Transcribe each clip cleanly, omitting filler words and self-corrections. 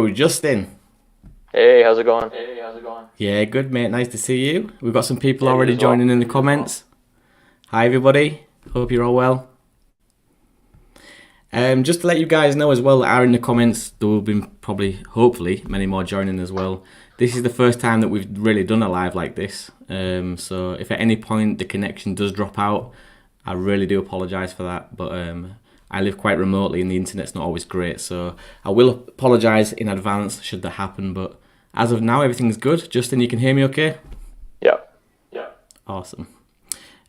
Hello, Justin. Hey, how's it going? Yeah, good mate. Nice to see you. We've got some people Yeah, you already as well. joining in the comments. Hi everybody. Hope you're all well. Just to let you guys know as well, that are in the comments, there will be probably, hopefully, many more joining as well. This is the first time that we've really done a live like this. So if at any point the connection does drop out, I really do apologise for that. But I live quite remotely and the internet's not always great. So I will apologise in advance should that happen. But as of now, everything's good. Justin, you can hear me okay? Yeah. Awesome.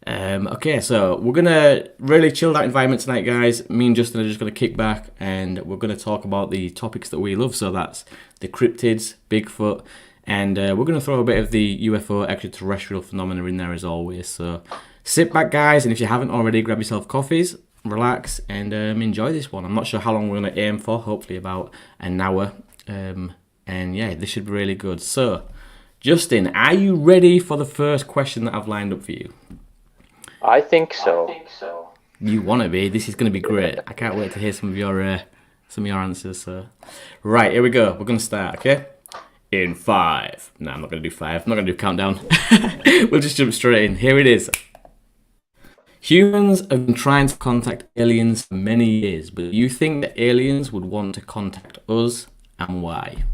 Okay, so we're going to really chilled out environment tonight, guys. Me and Justin are just going to kick back and we're going to talk about the topics that we love. So that's the cryptids, Bigfoot, and we're going to throw a bit of the UFO extraterrestrial phenomena in there as always. So sit back, guys, and if you haven't already, grab yourself coffees, relax, and enjoy this one. I'm not sure how long we're going to aim for, hopefully about an hour. And yeah, this should be really good. So, Justin, are you ready for the first question that I've lined up for you? I think so. You want to be. This is going to be great. I can't wait to hear some of your answers. So, right, here we go. We're going to start, okay? In 5. No, I'm not going to do 5. I'm not going to do countdown. We'll just jump straight in. Here it is. Humans have been trying to contact aliens for many years, but do you think that aliens would want to contact us, and why?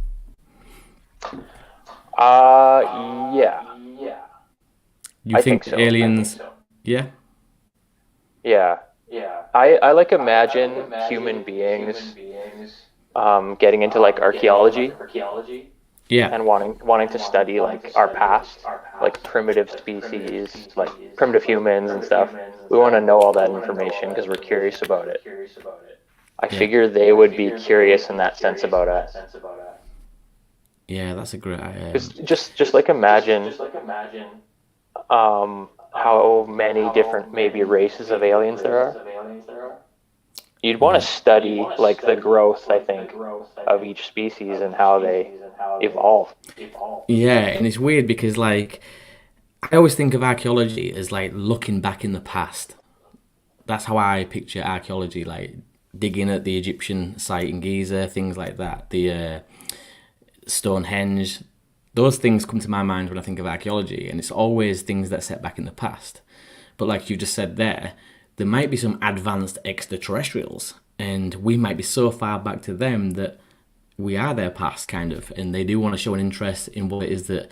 Yeah. You I think think so. aliens? Yeah. Yeah. I like imagine human beings getting into like archaeology Yeah. and wanting to study like our past, like primitive species, like primitive humans and stuff. We want to know all that information because we're curious about it. I figure they would be curious in that sense about us. Yeah, that's a great. Just like imagine how many different maybe races of aliens there are. You'd want to study like the growth, I think, of each species and how they evolve. Yeah, and it's weird because like I always think of archaeology as like looking back in the past. That's how I picture archaeology, like digging at the Egyptian site in Giza, things like that. The Stonehenge. Those things come to my mind when I think of archaeology, and it's always things that set back in the past. But like you just said there might be some advanced extraterrestrials, and we might be so far back to them that we are their past, kind of, and they do want to show an interest in what it is that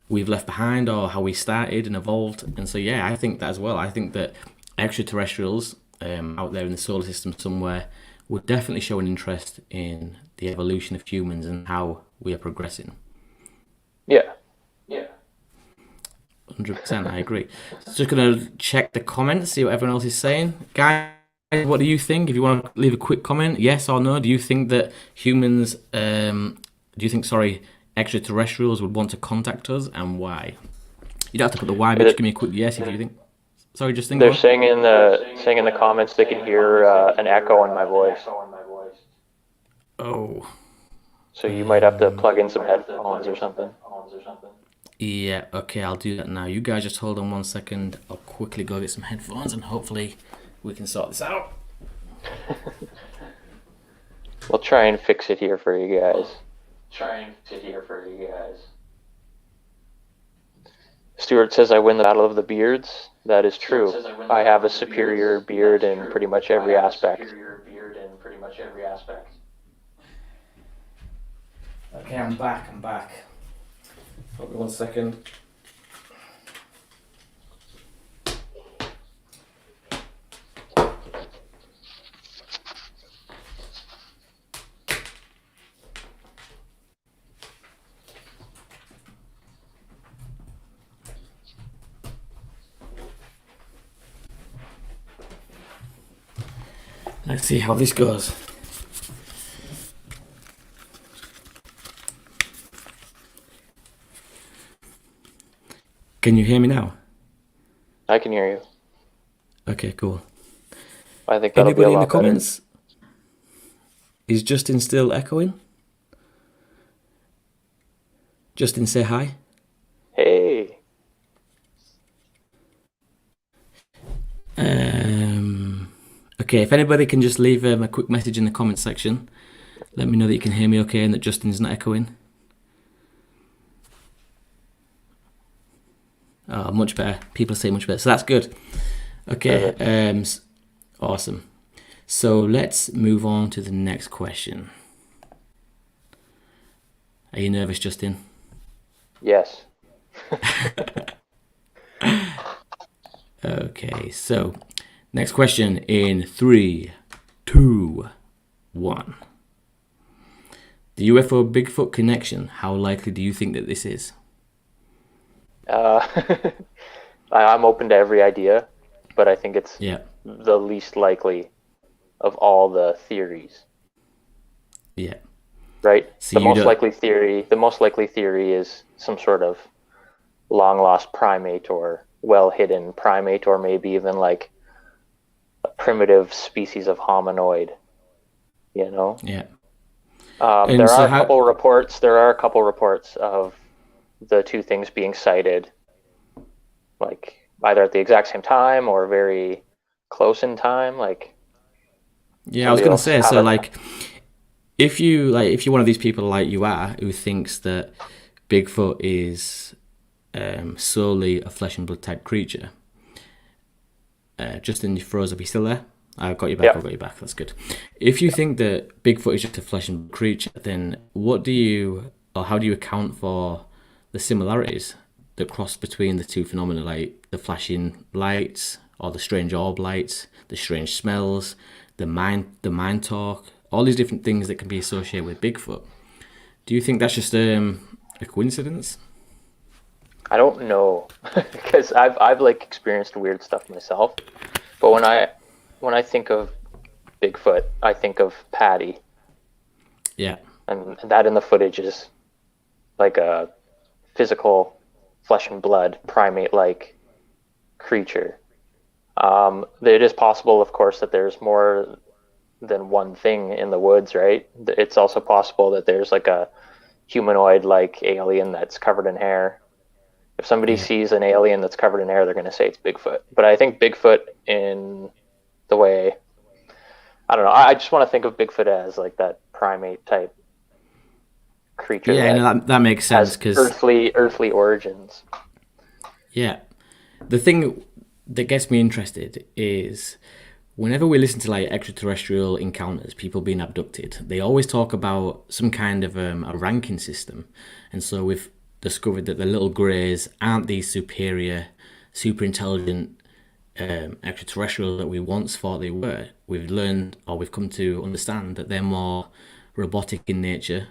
we've left behind or how we started and evolved. And so, yeah, I think that as well. I think that extraterrestrials out there in the solar system somewhere would definitely show an interest in the evolution of humans and how we are progressing. Yeah. 100%, I agree. So just going to check the comments, see what everyone else is saying. Guys, what do you think? If you want to leave a quick comment, yes or no, do you think that humans, extraterrestrials would want to contact us, and why? You don't have to put the why, but just give me a quick yes if you think. Sorry, just think. They're saying in the comments they can hear an echo in my voice. Oh. So you might have to plug in some headphones or something. Yeah, okay, I'll do that now. You guys just hold on 1 second. I'll quickly go get some headphones and hopefully we can sort this out. We'll try and fix it here for you guys. Stuart says I win the battle of the beards. That is true. I have a superior beard in pretty much every aspect. Okay, I'm back. Hold me 1 second. Let's see how this goes. Can you hear me now? I can hear you. Okay, cool. I think that'll be a Anybody in the lot better. comments? Is Justin still echoing? Justin, say hi. Hey. Okay, if anybody can just leave a quick message in the comment section. Let me know that you can hear me okay and that Justin's not echoing. Oh, much better. People say much better. So that's good. Okay, awesome. So let's move on to the next question. Are you nervous, Justin? Yes. Okay, so next question in 3, 2, 1. The UFO Bigfoot connection, how likely do you think that this is? I'm open to every idea, but I think it's Yeah. the least likely of all the theories. Yeah. Right? So The most likely theory is some sort of long lost primate or well hidden primate, or maybe even like a primitive species of hominoid, you know? Yeah. There are a couple reports of the two things being sighted, like either at the exact same time or very close in time. Like, yeah, I was gonna say, so like if you're one of these people like you are who thinks that Bigfoot is solely a flesh and blood type creature, Justin, you froze up. Are you still there? I've got you back. Yep. I've got you back. That's good. If you think that Bigfoot is just a flesh and blood creature, then how do you account for the similarities that cross between the two phenomena, like the flashing lights or the strange orb lights, the strange smells, the mind talk, all these different things that can be associated with Bigfoot? Do you think that's just a coincidence? I don't know, because I've like experienced weird stuff myself, but when I think of Bigfoot, I think of Patty. Yeah. And that in the footage is like a physical flesh and blood primate-like creature. It is possible, of course, that there's more than one thing in the woods, right? It's also possible that there's like a humanoid-like alien that's covered in hair. If somebody sees an alien that's covered in hair, they're going to say it's Bigfoot. But I think Bigfoot, in the way, I don't know, I just want to think of Bigfoot as like that primate type creature. Yeah, that makes sense, because earthly origins. Yeah. The thing that gets me interested is whenever we listen to like extraterrestrial encounters, people being abducted, they always talk about some kind of a ranking system. And so we've discovered that the little greys aren't these superior, super intelligent extraterrestrials that we once thought they were. We've learned, or we've come to understand, that they're more robotic in nature,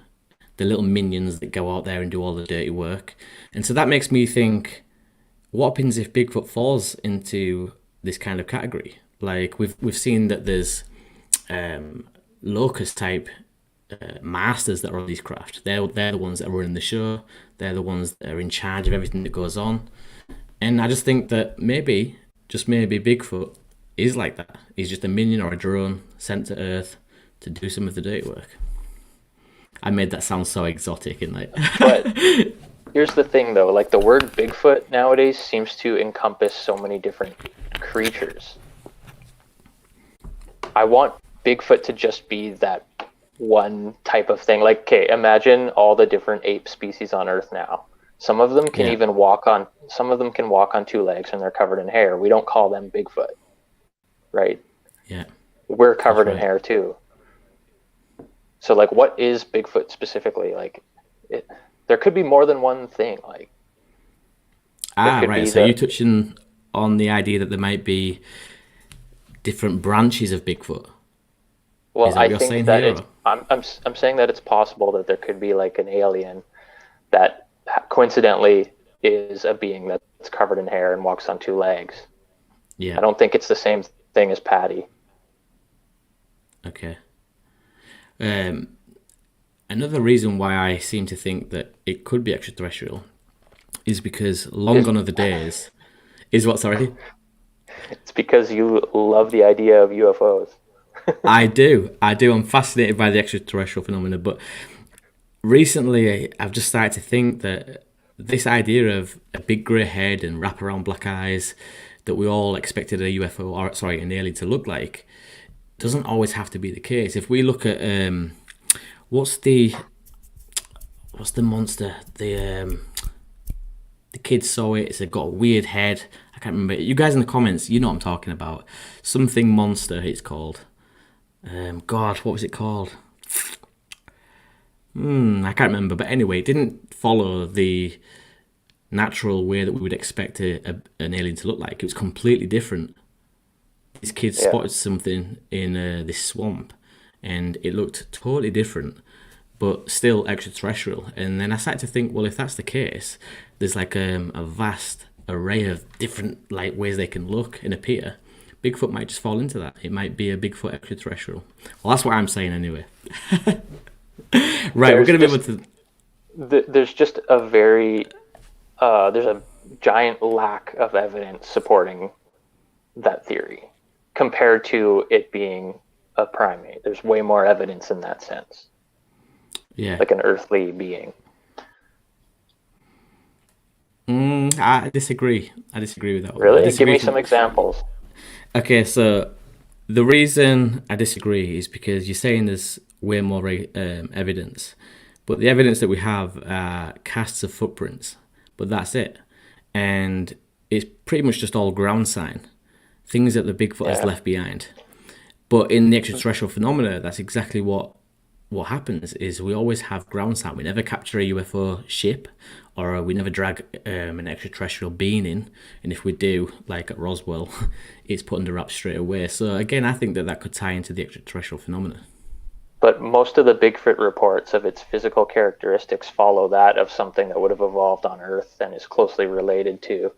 the little minions that go out there and do all the dirty work. And so that makes me think, what happens if Bigfoot falls into this kind of category? Like we've seen that there's locust type masters that are on these craft. They're the ones that are running the show. They're the ones that are in charge of everything that goes on. And I just think that maybe, just maybe, Bigfoot is like that. He's just a minion or a drone sent to Earth to do some of the dirty work. I made that sound so exotic, and like. But here's the thing, though. Like, the word Bigfoot nowadays seems to encompass so many different creatures. I want Bigfoot to just be that one type of thing. Like, okay, imagine all the different ape species on Earth now. Some of them can even walk on. Some of them can walk on two legs, and they're covered in hair. We don't call them Bigfoot, right? Yeah. We're covered in hair too. So, like, what is Bigfoot specifically? Like, there could be more than one thing. Like, right. So you're touching on the idea that there might be different branches of Bigfoot. Well, I think that I'm saying that it's possible that there could be like an alien that coincidentally is a being that's covered in hair and walks on two legs. Yeah. I don't think it's the same thing as Patty. Okay. Another reason why I seem to think that it could be extraterrestrial is because long gone are the days. Is what, sorry? It's because you love the idea of UFOs. I do. I'm fascinated by the extraterrestrial phenomena, but recently I've just started to think that this idea of a big grey head and wraparound black eyes that we all expected a UFO, or sorry, an alien to look like, doesn't always have to be the case. If we look at what's the monster? The kids saw it. It's got a weird head. I can't remember. You guys in the comments, you know what I'm talking about. Something monster. It's called. God, what was it called? I can't remember. But anyway, it didn't follow the natural way that we would expect an alien to look like. It was completely different. These kids spotted something in this swamp, and it looked totally different, but still extraterrestrial. And then I started to think, well, if that's the case, there's like a vast array of different like ways they can look and appear. Bigfoot might just fall into that. It might be a Bigfoot extraterrestrial. Well, that's what I'm saying anyway. Right, we're going to be able to... There's just a very... there's a giant lack of evidence supporting that theory compared to it being a primate. There's way more evidence in that sense. Yeah. Like an earthly being. I disagree. I disagree with that one. Really? Give me some examples. Okay, so the reason I disagree is because you're saying there's way more evidence, but the evidence that we have are casts of footprints, but that's it. And it's pretty much just all ground sign, things that the Bigfoot has left behind. But in the extraterrestrial phenomena, that's exactly what happens, is we always have ground sign. We never capture a UFO ship, or we never drag an extraterrestrial being in, and if we do, like at Roswell, it's put under wraps straight away. So again, I think that could tie into the extraterrestrial phenomena. But most of the Bigfoot reports of its physical characteristics follow that of something that would have evolved on Earth and is closely related to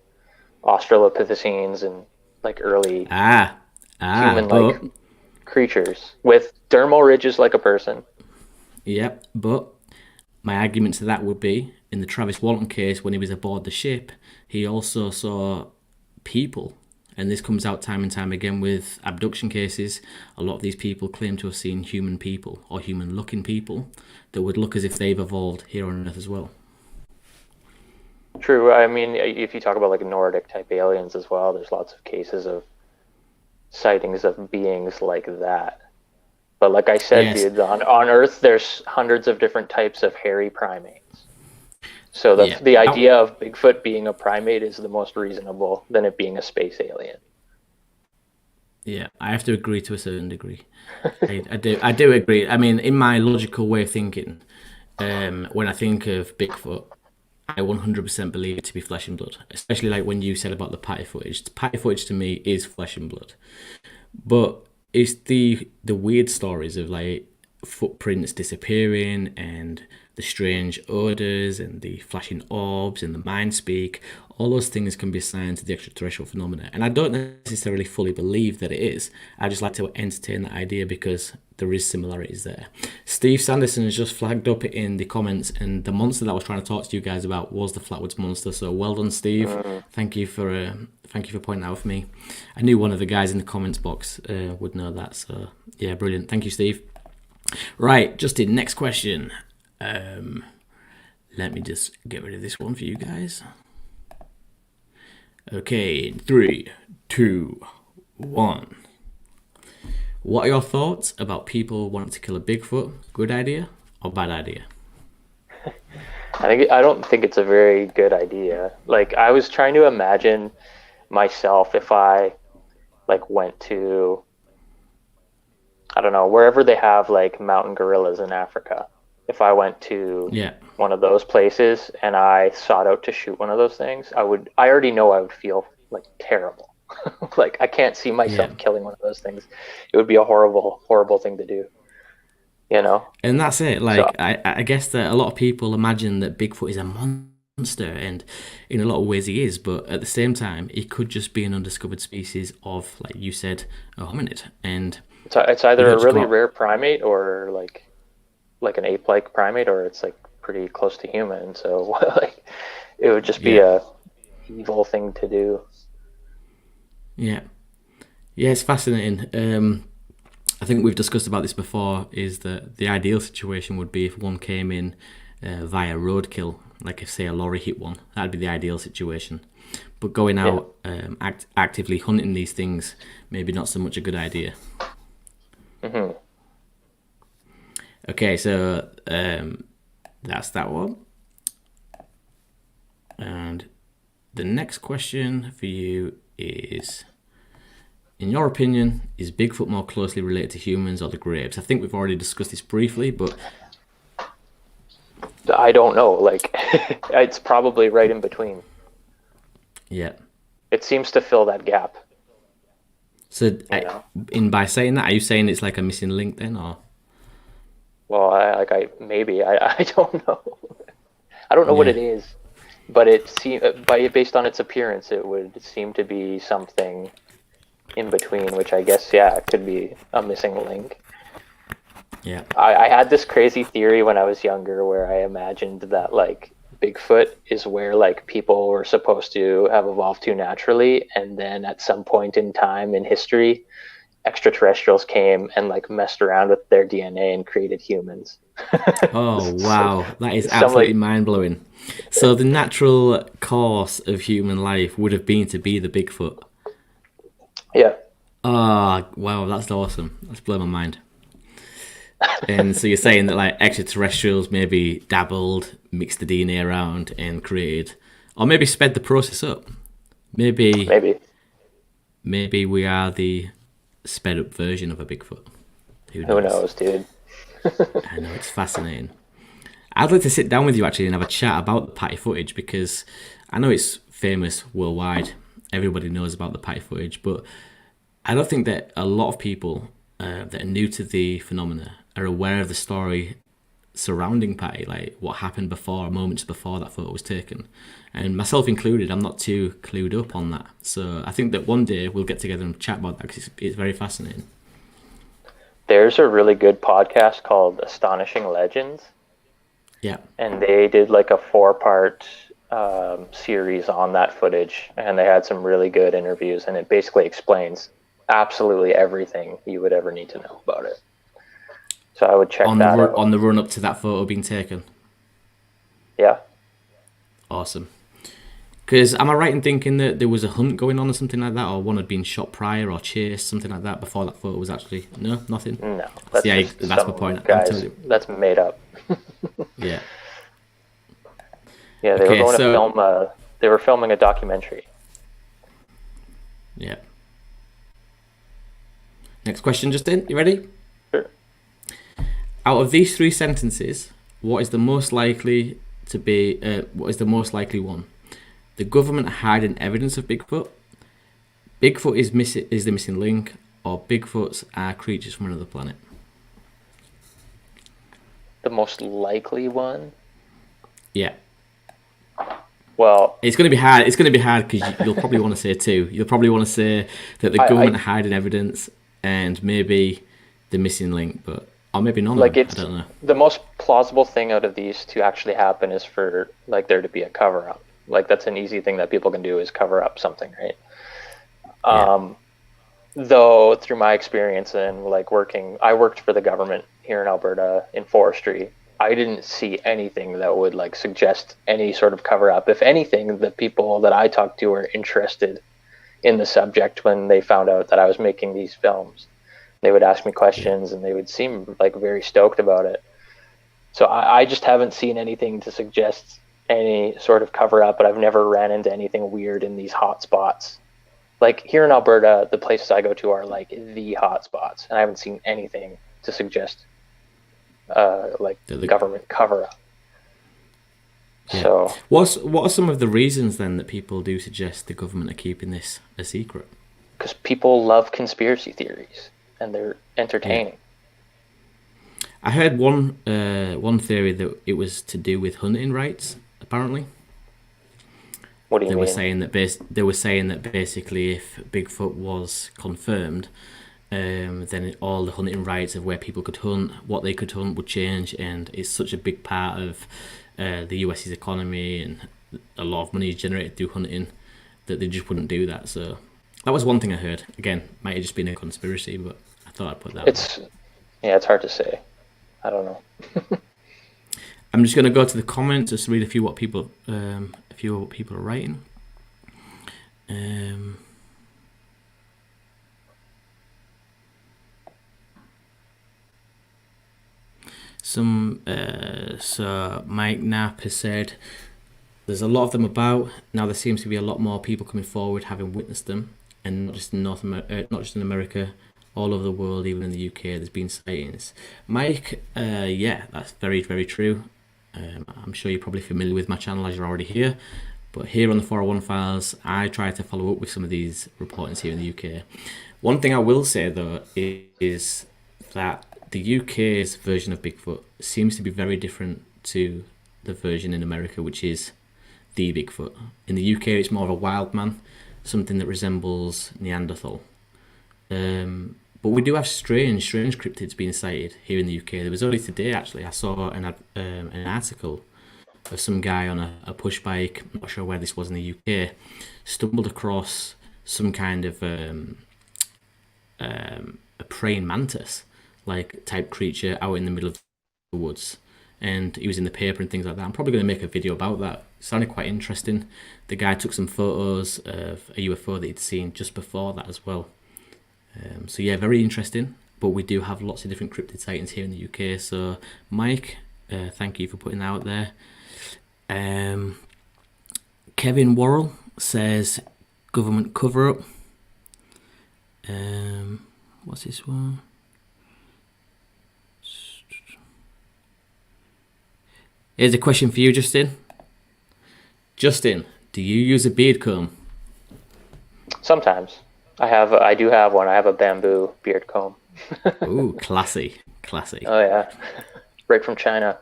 Australopithecines and like early human-like creatures with dermal ridges like a person. Yep, but my argument to that would be, in the Travis Walton case, when he was aboard the ship, he also saw people. And this comes out time and time again with abduction cases. A lot of these people claim to have seen human people or human-looking people that would look as if they've evolved here on Earth as well. True. I mean, if you talk about like Nordic-type aliens as well, there's lots of cases of sightings of beings like that. But like I said, dude, on Earth, there's hundreds of different types of hairy primates. So the idea of Bigfoot being a primate is the most reasonable than it being a space alien. Yeah, I have to agree to a certain degree. I do agree. I mean, in my logical way of thinking, when I think of Bigfoot, I 100% believe it to be flesh and blood. Especially like when you said about the patty footage. The patty footage to me is flesh and blood. But it's the weird stories of like footprints disappearing and the strange odors and the flashing orbs and the mind speak. All those things can be assigned to the extraterrestrial phenomena. And I don't necessarily fully believe that it is. I just like to entertain that idea because there is similarities there. Steve Sanderson has just flagged up in the comments, and the monster that I was trying to talk to you guys about was the Flatwoods monster. So well done, Steve. Thank you for pointing that out for me. I knew one of the guys in the comments box would know that. So yeah, brilliant. Thank you, Steve. Right, Justin, next question. Let me just get rid of this one for you guys. Okay, 3, 2, 1. What are your thoughts about people wanting to kill a Bigfoot? Good idea or bad idea? I don't think it's a very good idea. Like, I was trying to imagine myself if I like went to, I don't know, wherever they have like mountain gorillas in Africa. If I went to one of those places and I sought out to shoot one of those things, I already know I would feel like terrible. Like, I can't see myself killing one of those things. It would be a horrible, horrible thing to do, you know? And that's it. Like, so, I guess that a lot of people imagine that Bigfoot is a monster, and in a lot of ways he is, but at the same time, he could just be an undiscovered species of, like you said, a hominid. And it's either a really rare primate or like an ape-like primate, or it's like pretty close to human. So like, it would just be a evil thing to do. Yeah, it's fascinating. I think we've discussed about this before, is that the ideal situation would be if one came in via roadkill, like if, say, a lorry hit one. That'd be the ideal situation. But going out actively hunting these things, maybe not so much a good idea. Okay, so that's that one. And the next question for you is, in your opinion, is Bigfoot more closely related to humans or the Grapes? I think we've already discussed this briefly, but I don't know. Like, it's probably right in between. yeah. It seems to fill that gap. So, know? by saying that, are you saying it's like a missing link then, or? Well, I don't know. I don't know what Yeah. it is, but based on its appearance, it would seem to be something in between, which I guess, yeah, it could be a missing link. Yeah. I had this crazy theory when I was younger where I imagined that like Bigfoot is where like people were supposed to have evolved to naturally, and then at some point in time in history, extraterrestrials came and like messed around with their DNA and created humans. Oh, wow. That is Some absolutely like mind-blowing. So the natural course of human life would have been to be the Bigfoot. yeah. Oh, wow, that's awesome. That's blown my mind. And so you're saying that like extraterrestrials maybe dabbled, mixed the DNA around and created, or maybe sped the process up. Maybe we are the sped up version of a Bigfoot. Who knows, dude? I know, it's fascinating. I'd like to sit down with you actually and have a chat about the Patty footage, because I know it's famous worldwide. Everybody knows about the Patty footage, but I don't think that a lot of people that are new to the phenomena are aware of the story surrounding Patty, like what happened before, moments before that photo was taken. And myself included, I'm not too clued up on that. So I think that one day we'll get together and chat about that, because it's very fascinating. There's a really good podcast called Astonishing Legends. Yeah. And they did like a 4-part series on that footage, and they had some really good interviews, and it basically explains absolutely everything you would ever need to know about it. So I would check that out. On the run up to that photo being taken. Yeah. Awesome. Because am I right in thinking that there was a hunt going on or something like that, or one had been shot prior or chased, something like that, before that photo was actually... No, nothing? No. That's my point. Guys, that's made up. Yeah. Yeah, they were going to film they were filming a documentary. Yeah. Next question, Justin. You ready? Sure. Out of these 3 sentences, what is the most likely to be? What is the most likely one? The government hiding evidence of Bigfoot. Bigfoot is the missing link, or Bigfoots are creatures from another planet. The most likely one? Yeah. Well, it's going to be hard. It's going to be hard because you'll probably want to say 2. You'll probably want to say that the government hiding evidence and maybe the missing link, or maybe none of them. I don't know. The most plausible thing out of these to actually happen is for like there to be a cover up. Like that's an easy thing that people can do, is cover up something, right? Yeah. Though through my experience and like I worked for the government here in Alberta in forestry. I didn't see anything that would like suggest any sort of cover up. If anything, the people that I talked to were interested in the subject when they found out that I was making these films. They would ask me questions and they would seem like very stoked about it. So I just haven't seen anything to suggest any sort of cover up, but I've never ran into anything weird in these hot spots. Like here in Alberta, the places I go to are like the hot spots, and I haven't seen anything to suggest the government cover up. Yeah. So what are some of the reasons then that people do suggest the government are keeping this a secret? Because people love conspiracy theories and they're entertaining. Yeah. I heard one theory that it was to do with hunting rights. Apparently, what do you mean? They were saying that basically, if Bigfoot was confirmed, then all the hunting rights of where people could hunt, what they could hunt, would change, and it's such a big part of the US's economy, and a lot of money is generated through hunting, that they just wouldn't do that. So that was one thing I heard. Again, might have just been a conspiracy, but I thought I'd put that. It's hard to say. I don't know. I'm just going to go to the comments, just read a few what people are writing. So Mike Knapp has said there's a lot of them about now. There seems to be a lot more people coming forward having witnessed them, and not just in not just in America, all over the world, even in the UK. There's been sightings. Mike, yeah, that's very, very true. I'm sure you're probably familiar with my channel as you're already here, but here on the 401 Files, I try to follow up with some of these reportings here in the UK. One thing I will say though is that the UK's version of Bigfoot seems to be very different to the version in America, which is the Bigfoot. In the UK, it's more of a wild man, something that resembles Neanderthal. But we do have strange cryptids being sighted here in the UK. There was only today, actually, I saw an article of some guy on a push bike, I'm not sure where this was in the UK, stumbled across some kind of a praying mantis like type creature out in the middle of the woods, and he was in the paper and things like that. I'm probably going to make a video about that. It sounded quite interesting. The guy took some photos of a UFO that he'd seen just before that as well. So yeah, very interesting. But we do have lots of different cryptid sightings here in the UK. So Mike, thank you for putting that out there. Kevin Worrell says government cover up. What's this one? Here's a question for you, Justin. Justin, do you use a beard comb? Sometimes. I do have one. I have a bamboo beard comb. Ooh, classy. Oh yeah. Right from China.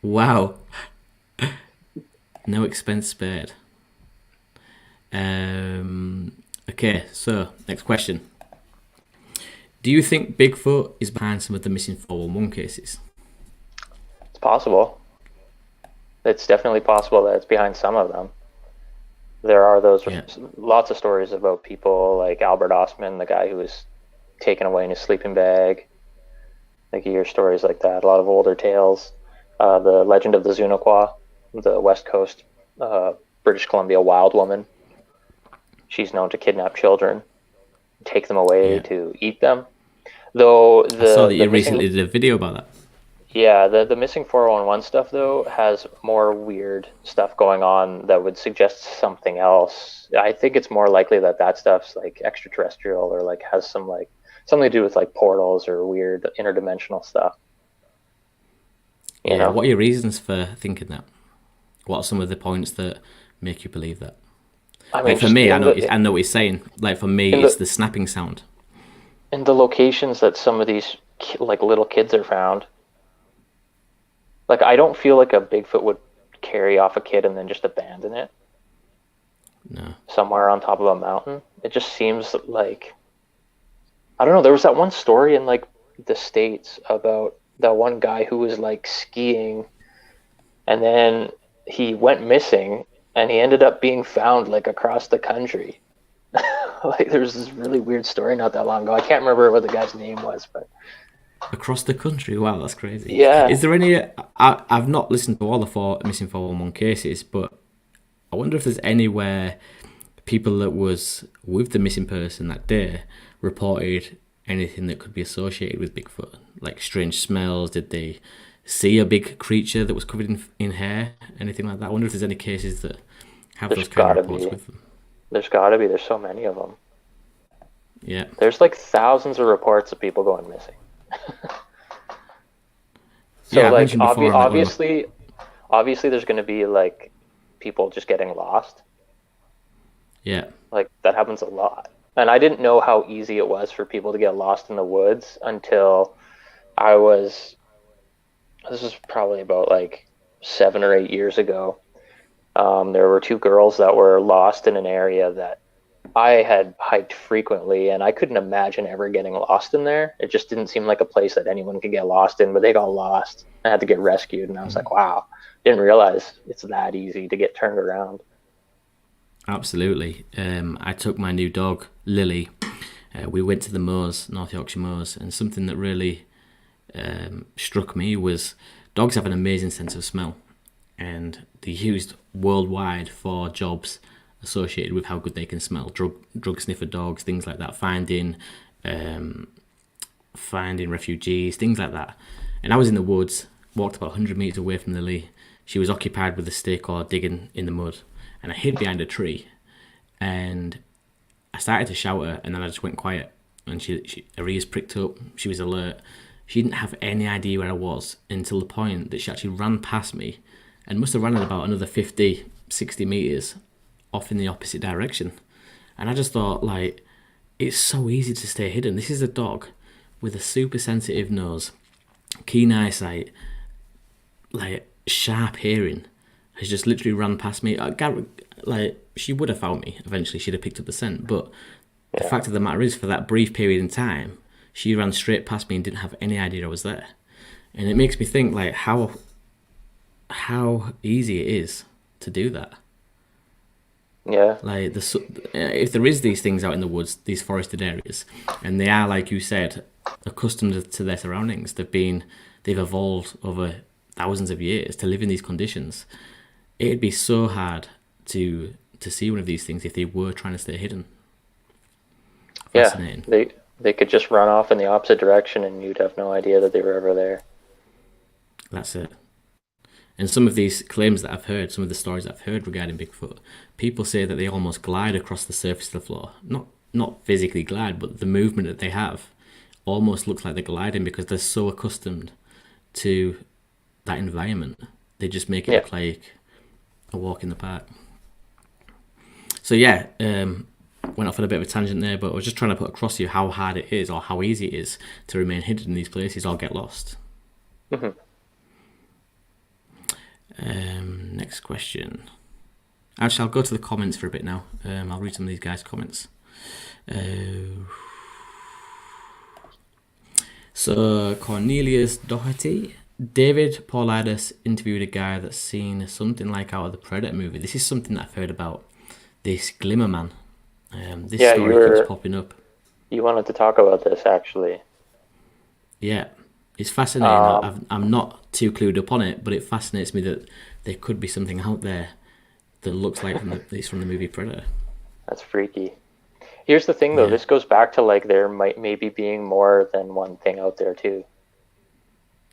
Wow. No expense spared. Okay, so next question. Do you think Bigfoot is behind some of the missing 411 cases? It's possible. It's definitely possible that it's behind some of them. There are lots of stories about people like Albert Ostman, the guy who was taken away in his sleeping bag. Like you hear stories like that, a lot of older tales. The legend of the Zunaqua, the West Coast, British Columbia wild woman. She's known to kidnap children, take them away to eat them. Though I saw that you recently did a video about that. Yeah, the missing 411 stuff, though, has more weird stuff going on that would suggest something else. I think it's more likely that stuff's like extraterrestrial or like has something to do with like portals or weird interdimensional stuff. You know? What are your reasons for thinking that? What are some of the points that make you believe that? I mean, like for me, I know what he's saying. Like for me, it's the snapping sound. In the locations that some of these like little kids are found. Like, I don't feel like a Bigfoot would carry off a kid and then just abandon it. No. Somewhere on top of a mountain. It just seems like, I don't know, there was that one story in like the States about that one guy who was like skiing and then he went missing and he ended up being found like across the country. Like there was this really weird story not that long ago. I can't remember what the guy's name was, but across the country. Wow, that's crazy. Yeah. Is there any? I've not listened to all the missing 411 cases, but I wonder if there's anywhere people that was with the missing person that day reported anything that could be associated with Bigfoot, like strange smells. Did they see a big creature that was covered in hair? Anything like that? I wonder if there's any cases that have those kind of reports with them. There's got to be. There's so many of them. Yeah. There's like thousands of reports of people going missing. So yeah, like obviously there's going to be like people just getting lost. Yeah. Like that happens a lot. And I didn't know how easy it was for people to get lost in the woods until this was probably about like 7 or 8 years ago. There were 2 girls that were lost in an area that I had hiked frequently, and I couldn't imagine ever getting lost in there. It just didn't seem like a place that anyone could get lost in, but they got lost. I had to get rescued, and I was like, wow, didn't realize it's that easy to get turned around. Absolutely. I took my new dog, Lily. We went to the moors, North Yorkshire moors, and something that really struck me was dogs have an amazing sense of smell, and they're used worldwide for jobs associated with how good they can smell. Drug sniffer dogs, things like that, finding refugees, things like that. And I was in the woods, walked about 100 meters away from Lily. She was occupied with a stick or digging in the mud, and I hid behind a tree. And I started to shout her, and then I just went quiet. And her ears pricked up. She was alert. She didn't have any idea where I was until the point that she actually ran past me and must have run at about another 50, 60 meters off in the opposite direction. And I just thought, like, it's so easy to stay hidden. This is a dog with a super sensitive nose, keen eyesight, like sharp hearing, has just literally run past me. Like, she would have found me eventually. She'd have picked up the scent. But the fact of the matter is, for that brief period in time, she ran straight past me and didn't have any idea I was there. And it makes me think, like, how easy it is to do that. Yeah. Like, if there is these things out in the woods, these forested areas, and they are, like you said, accustomed to their surroundings, they've evolved over thousands of years to live in these conditions. It'd be so hard to see one of these things if they were trying to stay hidden. Fascinating. Yeah, they could just run off in the opposite direction and you'd have no idea that they were ever there. That's it. And some of these claims that I've heard, some of the stories that I've heard regarding Bigfoot, people say that they almost glide across the surface of the floor. Not physically glide, but the movement that they have almost looks like they're gliding because they're so accustomed to that environment. They just make it look like a walk in the park. So yeah, went off on a bit of a tangent there, but I was just trying to put across to you how hard it is or how easy it is to remain hidden in these places or get lost. Mm-hmm. Next question. Actually, I'll go to the comments for a bit now. I'll read some of these guys' comments. So, Cornelius Doherty. David Paulides interviewed a guy that's seen something like out of the Predator movie. This is something that I've heard about. This Glimmer Man. This story keeps popping up. You wanted to talk about this, actually. Yeah, it's fascinating. I'm not too clued up on it, but it fascinates me that there could be something out there that looks like it's from the movie Predator. That's freaky. Here's the thing, though. Yeah. This goes back to, like, there might maybe being more than one thing out there, too.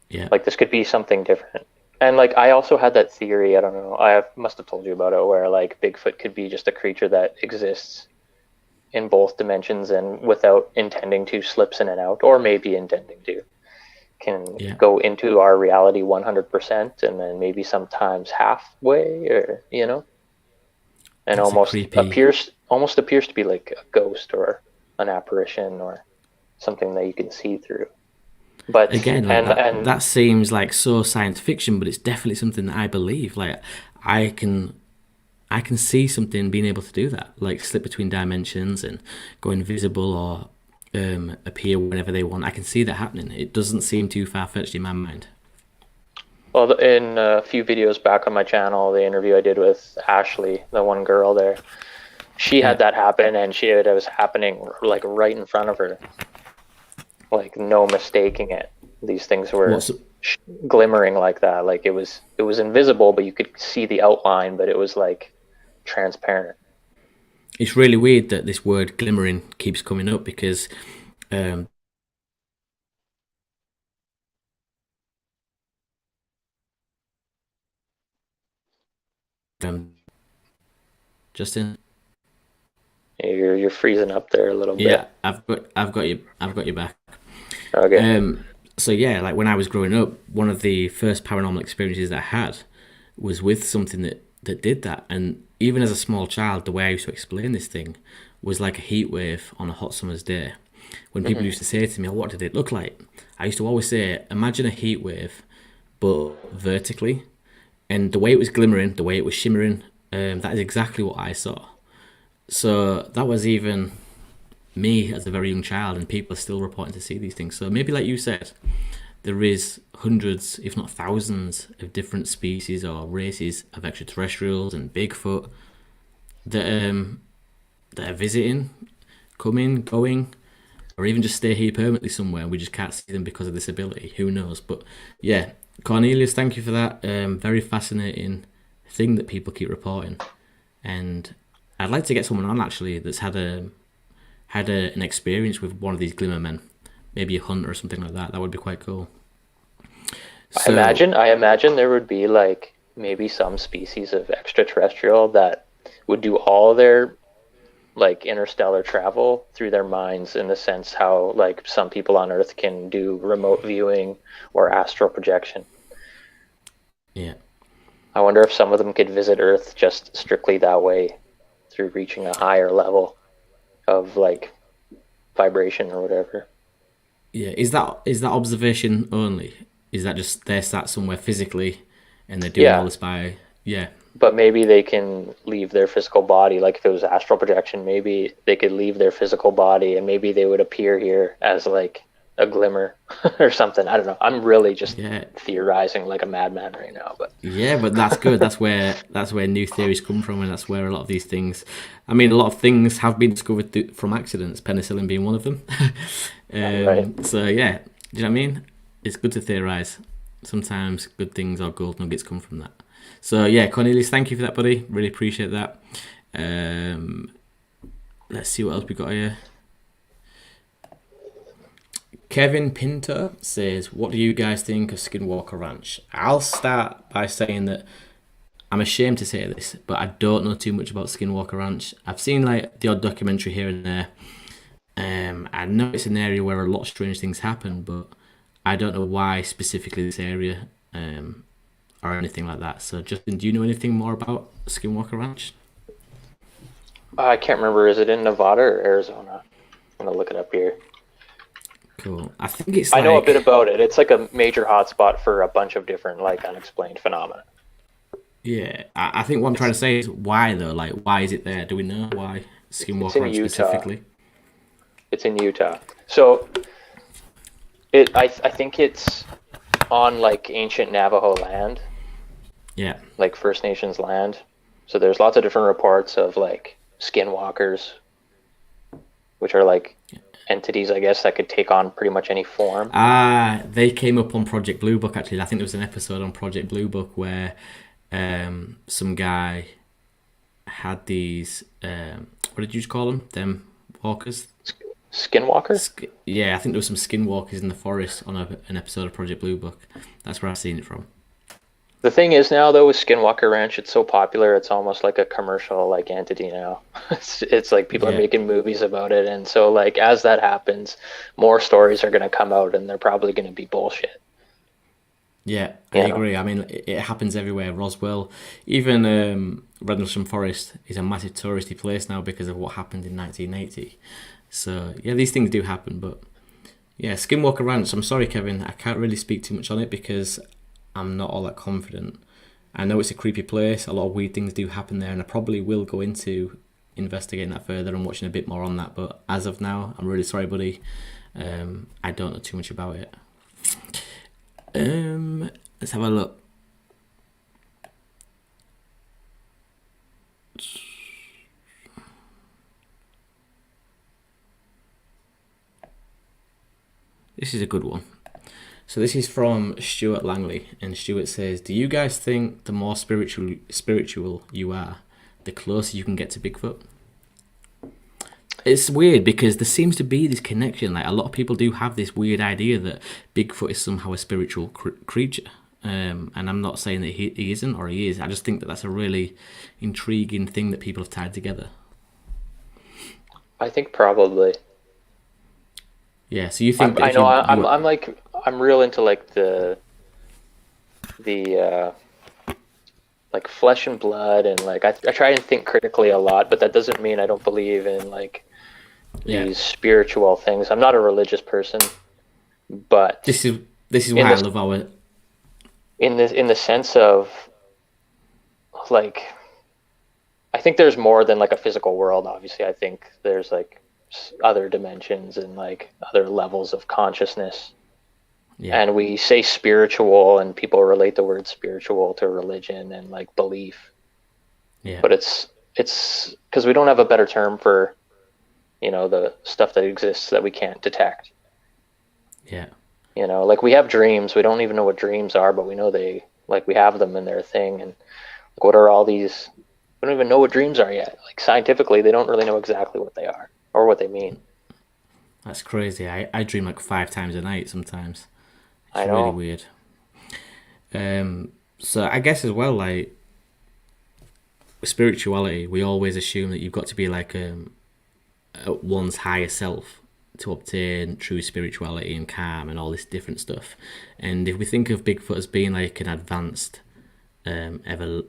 Yeah. Like, this could be something different. And, like, I also had that theory, I don't know, I must have told you about it, where, like, Bigfoot could be just a creature that exists in both dimensions and without intending to slips in and out, or maybe intending to, can go into our reality 100% and then maybe sometimes halfway, or, you know, and that's almost appears to be like a ghost or an apparition or something that you can see through. But again, like that seems like so science fiction, but it's definitely something that I believe. Like, I can see something being able to do that, like slip between dimensions and go invisible or appear whenever they want. I can see that happening. It doesn't seem too far-fetched in my mind. Well, in a few videos back on my channel, the interview I did with Ashley, the one girl there, she had that happen, and it was happening like right in front of her. Like, no mistaking it. These things were glimmering like that. Like, it was invisible, but you could see the outline, but it was like transparent. It's really weird that this word glimmering keeps coming up because Justin, you're freezing up there a little bit. Yeah, I've got you back. Okay. So yeah, like when I was growing up, one of the first paranormal experiences that I had was with something that did that. And even as a small child, the way I used to explain this thing was like a heat wave on a hot summer's day. When people used to say to me, "Oh, what did it look like?" I used to always say, "Imagine a heat wave, but vertically." And the way it was glimmering, the way it was shimmering, that is exactly what I saw. So that was even me as a very young child, and people are still reporting to see these things. So maybe, like you said, there is hundreds, if not thousands, of different species or races of extraterrestrials and Bigfoot that are visiting, coming, going, or even just stay here permanently somewhere, and we just can't see them because of this ability. Who knows? But yeah, Cornelius, thank you for that. Very fascinating thing that people keep reporting, and I'd like to get someone on actually that's had an experience with one of these glimmer men, maybe a hunter or something like that. That would be quite cool. So I imagine there would be like maybe some species of extraterrestrial that would do all their like interstellar travel through their minds, in the sense how like some people on Earth can do remote viewing or astral projection. yeah, I wonder if some of them could visit Earth just strictly that way, through reaching a higher level of like vibration or whatever. yeah. Is that observation only? Is that just they're sat somewhere physically, and they're doing all Yeah, this by? Yeah, but maybe they can leave their physical body. Like if it was astral projection, maybe they could leave their physical body and maybe they would appear here as like a glimmer or something. I don't know. I'm really just yeah, theorizing like a madman right now, but yeah. But that's good. That's where new theories come from, and that's where a lot of these things. I mean, a lot of things have been discovered from accidents. Penicillin being one of them. right. So yeah, do you know what I mean? It's good to theorize. Sometimes good things or gold nuggets come from that. So yeah, Cornelius, thank you for that, buddy. Really appreciate that. Um, let's see what else we got here. Kevin Pinto says, "What do you guys think of Skinwalker Ranch?" I'll start by saying that I'm ashamed to say this, but I don't know too much about Skinwalker Ranch. I've seen like the odd documentary here and there. I know it's an area where a lot of strange things happen, but I don't know why specifically this area, or anything like that. So, Justin, do you know anything more about Skinwalker Ranch? I can't remember. Is it in Nevada or Arizona? I'm gonna look it up here. Cool. I think it's I know a bit like, about it. It's like a major hotspot for a bunch of different like unexplained phenomena. yeah. I think what I'm trying to say is why though. Like, why is it there? Do we know why It's Skinwalker in Ranch Utah. specifically? It's in Utah. So I think it's on like ancient Navajo land, Yeah. like First Nations land. So there's lots of different reports of like skinwalkers, which are like entities, I guess, that could take on pretty much any form. Ah, they came up on Project Blue Book actually. I think there was an episode on Project Blue Book where some guy had these what did you call them? Them walkers? Skinwalker? Yeah, I think there was some skinwalkers in the forest on an episode of Project Blue Book. That's where I've seen it from. The thing is now though with Skinwalker Ranch, it's so popular, it's almost like a commercial like entity now. It's like people are Yeah. making movies about it, and so like as that happens, more stories are going to come out, and they're probably going to be bullshit. Yeah, I You know, agree. I mean, it happens everywhere. Roswell, even Rendlesham Forest is a massive touristy place now because of what happened in 1980. So yeah, these things do happen. But yeah, Skinwalker Ranch. I'm sorry, Kevin. I can't really speak too much on it because I'm not all that confident. I know it's a creepy place. A lot of weird things do happen there, and I probably will go into investigating that further and watching a bit more on that. But as of now, I'm really sorry, buddy. I don't know too much about it. Let's have a look. This is a good one. So this is from Stuart Langley, and Stuart says, "Do you guys think the more spiritual you are, the closer you can get to Bigfoot?" It's weird because there seems to be this connection. Like a lot of people do have this weird idea that Bigfoot is somehow a spiritual creature. And I'm not saying that he isn't or he is. I just think that that's a really intriguing thing that people have tied together. I think probably. Yeah. So you think that I if know you I'm like I'm real into like the like flesh and blood, and like I try and think critically a lot, but that doesn't mean I don't believe in like yeah, these spiritual things. I'm not a religious person, but this is this is in why I this love our in the sense of like I think there's more than like a physical world. Obviously, I think there's like other dimensions and like other levels of consciousness. yeah, And we say spiritual, and people relate the word spiritual to religion and like belief. yeah, But it's because we don't have a better term for the stuff that exists that we can't detect. yeah. Like we have dreams. We don't even know what dreams are, but we know we have them and they're a thing. And like, what are all these? We don't even know what dreams are yet. Like scientifically, they don't really know exactly what they are or what they mean. That's crazy. I dream like 5 times a night sometimes. It's I really know. weird. So I guess as well, like spirituality, we always assume that you've got to be like one's higher self to obtain true spirituality and calm and all this different stuff. And if we think of Bigfoot as being like an advanced a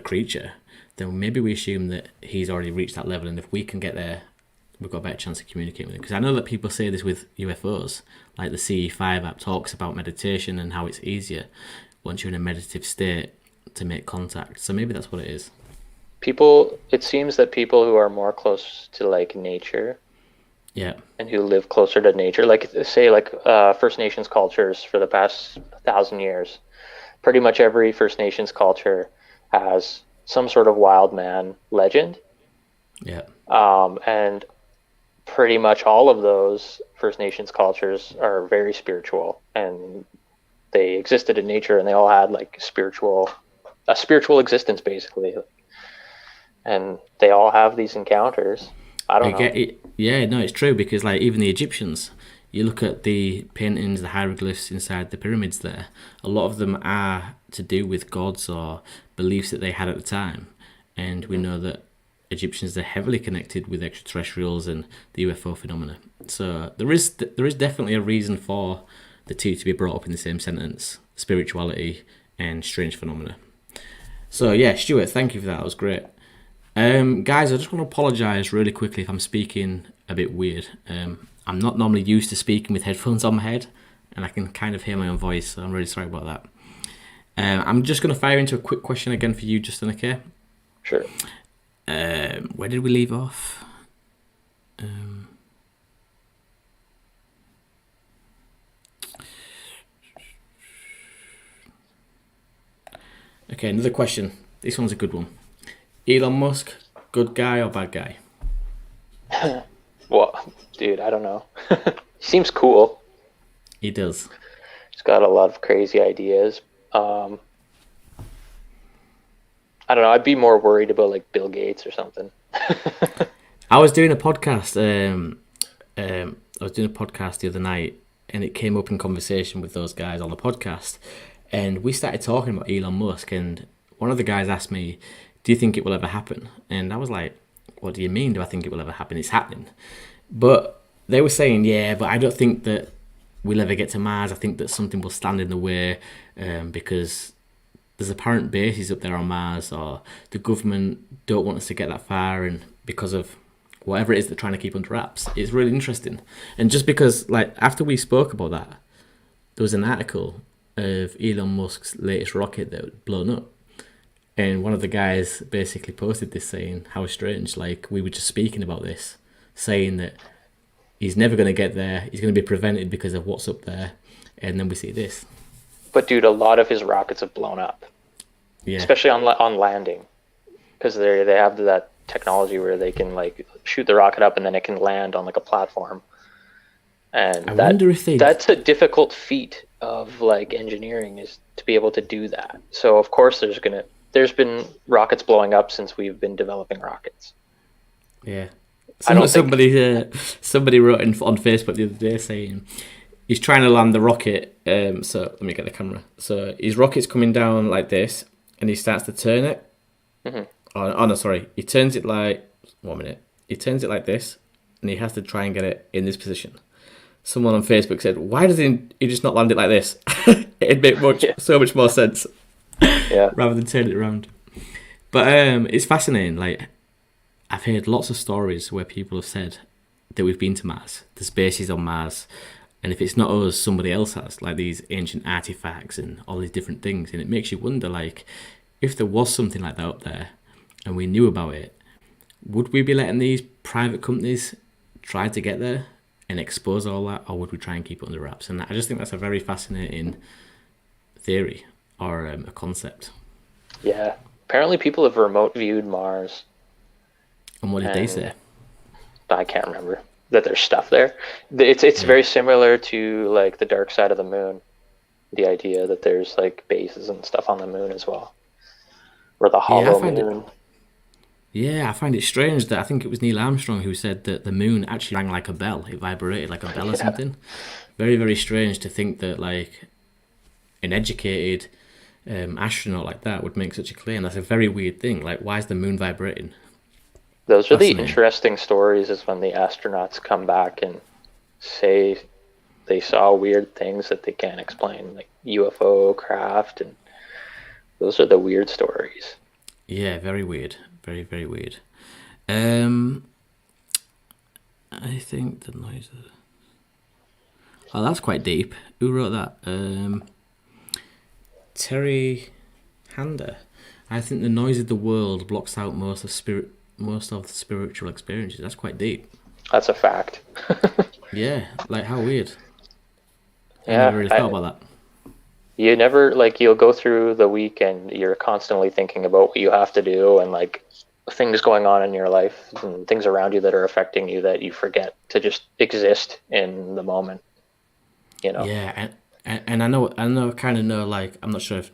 creature, then maybe we assume that he's already reached that level, and if we can get there, we've got a better chance of communicating with him. Because I know that people say this with UFOs, like the CE5 app talks about meditation and how it's easier once you're in a meditative state to make contact. So maybe that's what it is. It seems that people who are more close to like nature, yeah, and who live closer to nature, like say like First Nations cultures for the past 1,000 years, pretty much every First Nations culture has some sort of wild man legend. Yeah. And pretty much all of those First Nations cultures are very spiritual, and they existed in nature, and they all had like a spiritual existence basically. And they all have these encounters. I don't know. Yeah, no, it's true, because like even the Egyptians, you look at the paintings, the hieroglyphs inside the pyramids there, a lot of them are to do with gods or beliefs that they had at the time. And we know that Egyptians are heavily connected with extraterrestrials and the UFO phenomena. So there is definitely a reason for the two to be brought up in the same sentence: spirituality and strange phenomena. So yeah, Stuart, thank you for that. That was great. Guys, I just want to apologise really quickly if I'm speaking a bit weird. I'm not normally used to speaking with headphones on my head, and I can kind of hear my own voice, so I'm really sorry about that. I'm just going to fire into a quick question again for you, Justin, okay? Sure. Where did we leave off? Okay, another question. This one's a good one. Elon Musk, good guy or bad guy? Well, dude, I don't know. He seems cool. He does. He's got a lot of crazy ideas. I don't know. I'd be more worried about like Bill Gates or something. I was doing a podcast. I was doing a podcast the other night, and it came up in conversation with those guys on the podcast, and we started talking about Elon Musk. And one of the guys asked me, "Do you think it will ever happen?" And I was like, "What do you mean? Do I think it will ever happen? It's happening." But they were saying, "Yeah, but I don't think that we'll ever get to Mars. I think that something will stand in the way because there's apparent bases up there on Mars, or the government don't want us to get that far, and because of whatever it is they're trying to keep under wraps." It's really interesting. And just because, like, after we spoke about that, there was an article of Elon Musk's latest rocket that had blown up. And one of the guys basically posted this saying, how strange, like, we were just speaking about this, saying that he's never going to get there, he's going to be prevented because of what's up there, and then we see this. But dude, a lot of his rockets have blown up. Yeah. Especially on landing, because they have that technology where they can like shoot the rocket up and then it can land on like a platform. And I wonder if that's a difficult feat of like engineering, is to be able to do that. So of course there's been rockets blowing up since we've been developing rockets. Yeah. Somebody wrote on Facebook the other day saying he's trying to land the rocket. So let me get the camera. So his rocket's coming down like this, and he starts to turn it. Mm-hmm. Oh no, sorry. He turns it like 1 minute. He turns it like this, and he has to try and get it in this position. Someone on Facebook said, "Why doesn't he just not land it like this? It'd make so much more sense." Yeah. Rather than turn it around. But it's fascinating. Like, I've heard lots of stories where people have said that we've been to Mars, there's bases on Mars, and if it's not us, somebody else has, like these ancient artifacts and all these different things. And it makes you wonder, like, if there was something like that up there and we knew about it, would we be letting these private companies try to get there and expose all that, or would we try and keep it under wraps? And I just think that's a very fascinating theory, or a concept. Yeah. Apparently people have remote viewed Mars. And what did they say? I can't remember. That there's stuff there. It's very similar to like the dark side of the moon. The idea that there's like bases and stuff on the moon as well. Or the hollow moon. I find it strange that I think it was Neil Armstrong who said that the moon actually rang like a bell. It vibrated like a bell or something. Very, very strange to think that like an educated astronaut like that would make such a claim. That's a very weird thing. Like, why is the moon vibrating? Those are the Fascinating. interesting stories, is when the astronauts come back and say they saw weird things that they can't explain, like UFO craft, and those are the weird stories. Yeah, very weird. Very, very weird. Um, I think the noise. Oh, that's quite deep. Who wrote that? Terry Hander. I think the noise of the world blocks out most of the spiritual experiences. That's quite deep. That's a fact. Yeah, like how weird. I Yeah, never really thought about that. you never, like, you'll go through the week and you're constantly thinking about what you have to do, and like things going on in your life and things around you that are affecting you, that you forget to just exist in the moment, you know. Yeah, and kind of know. Like, I'm not sure if.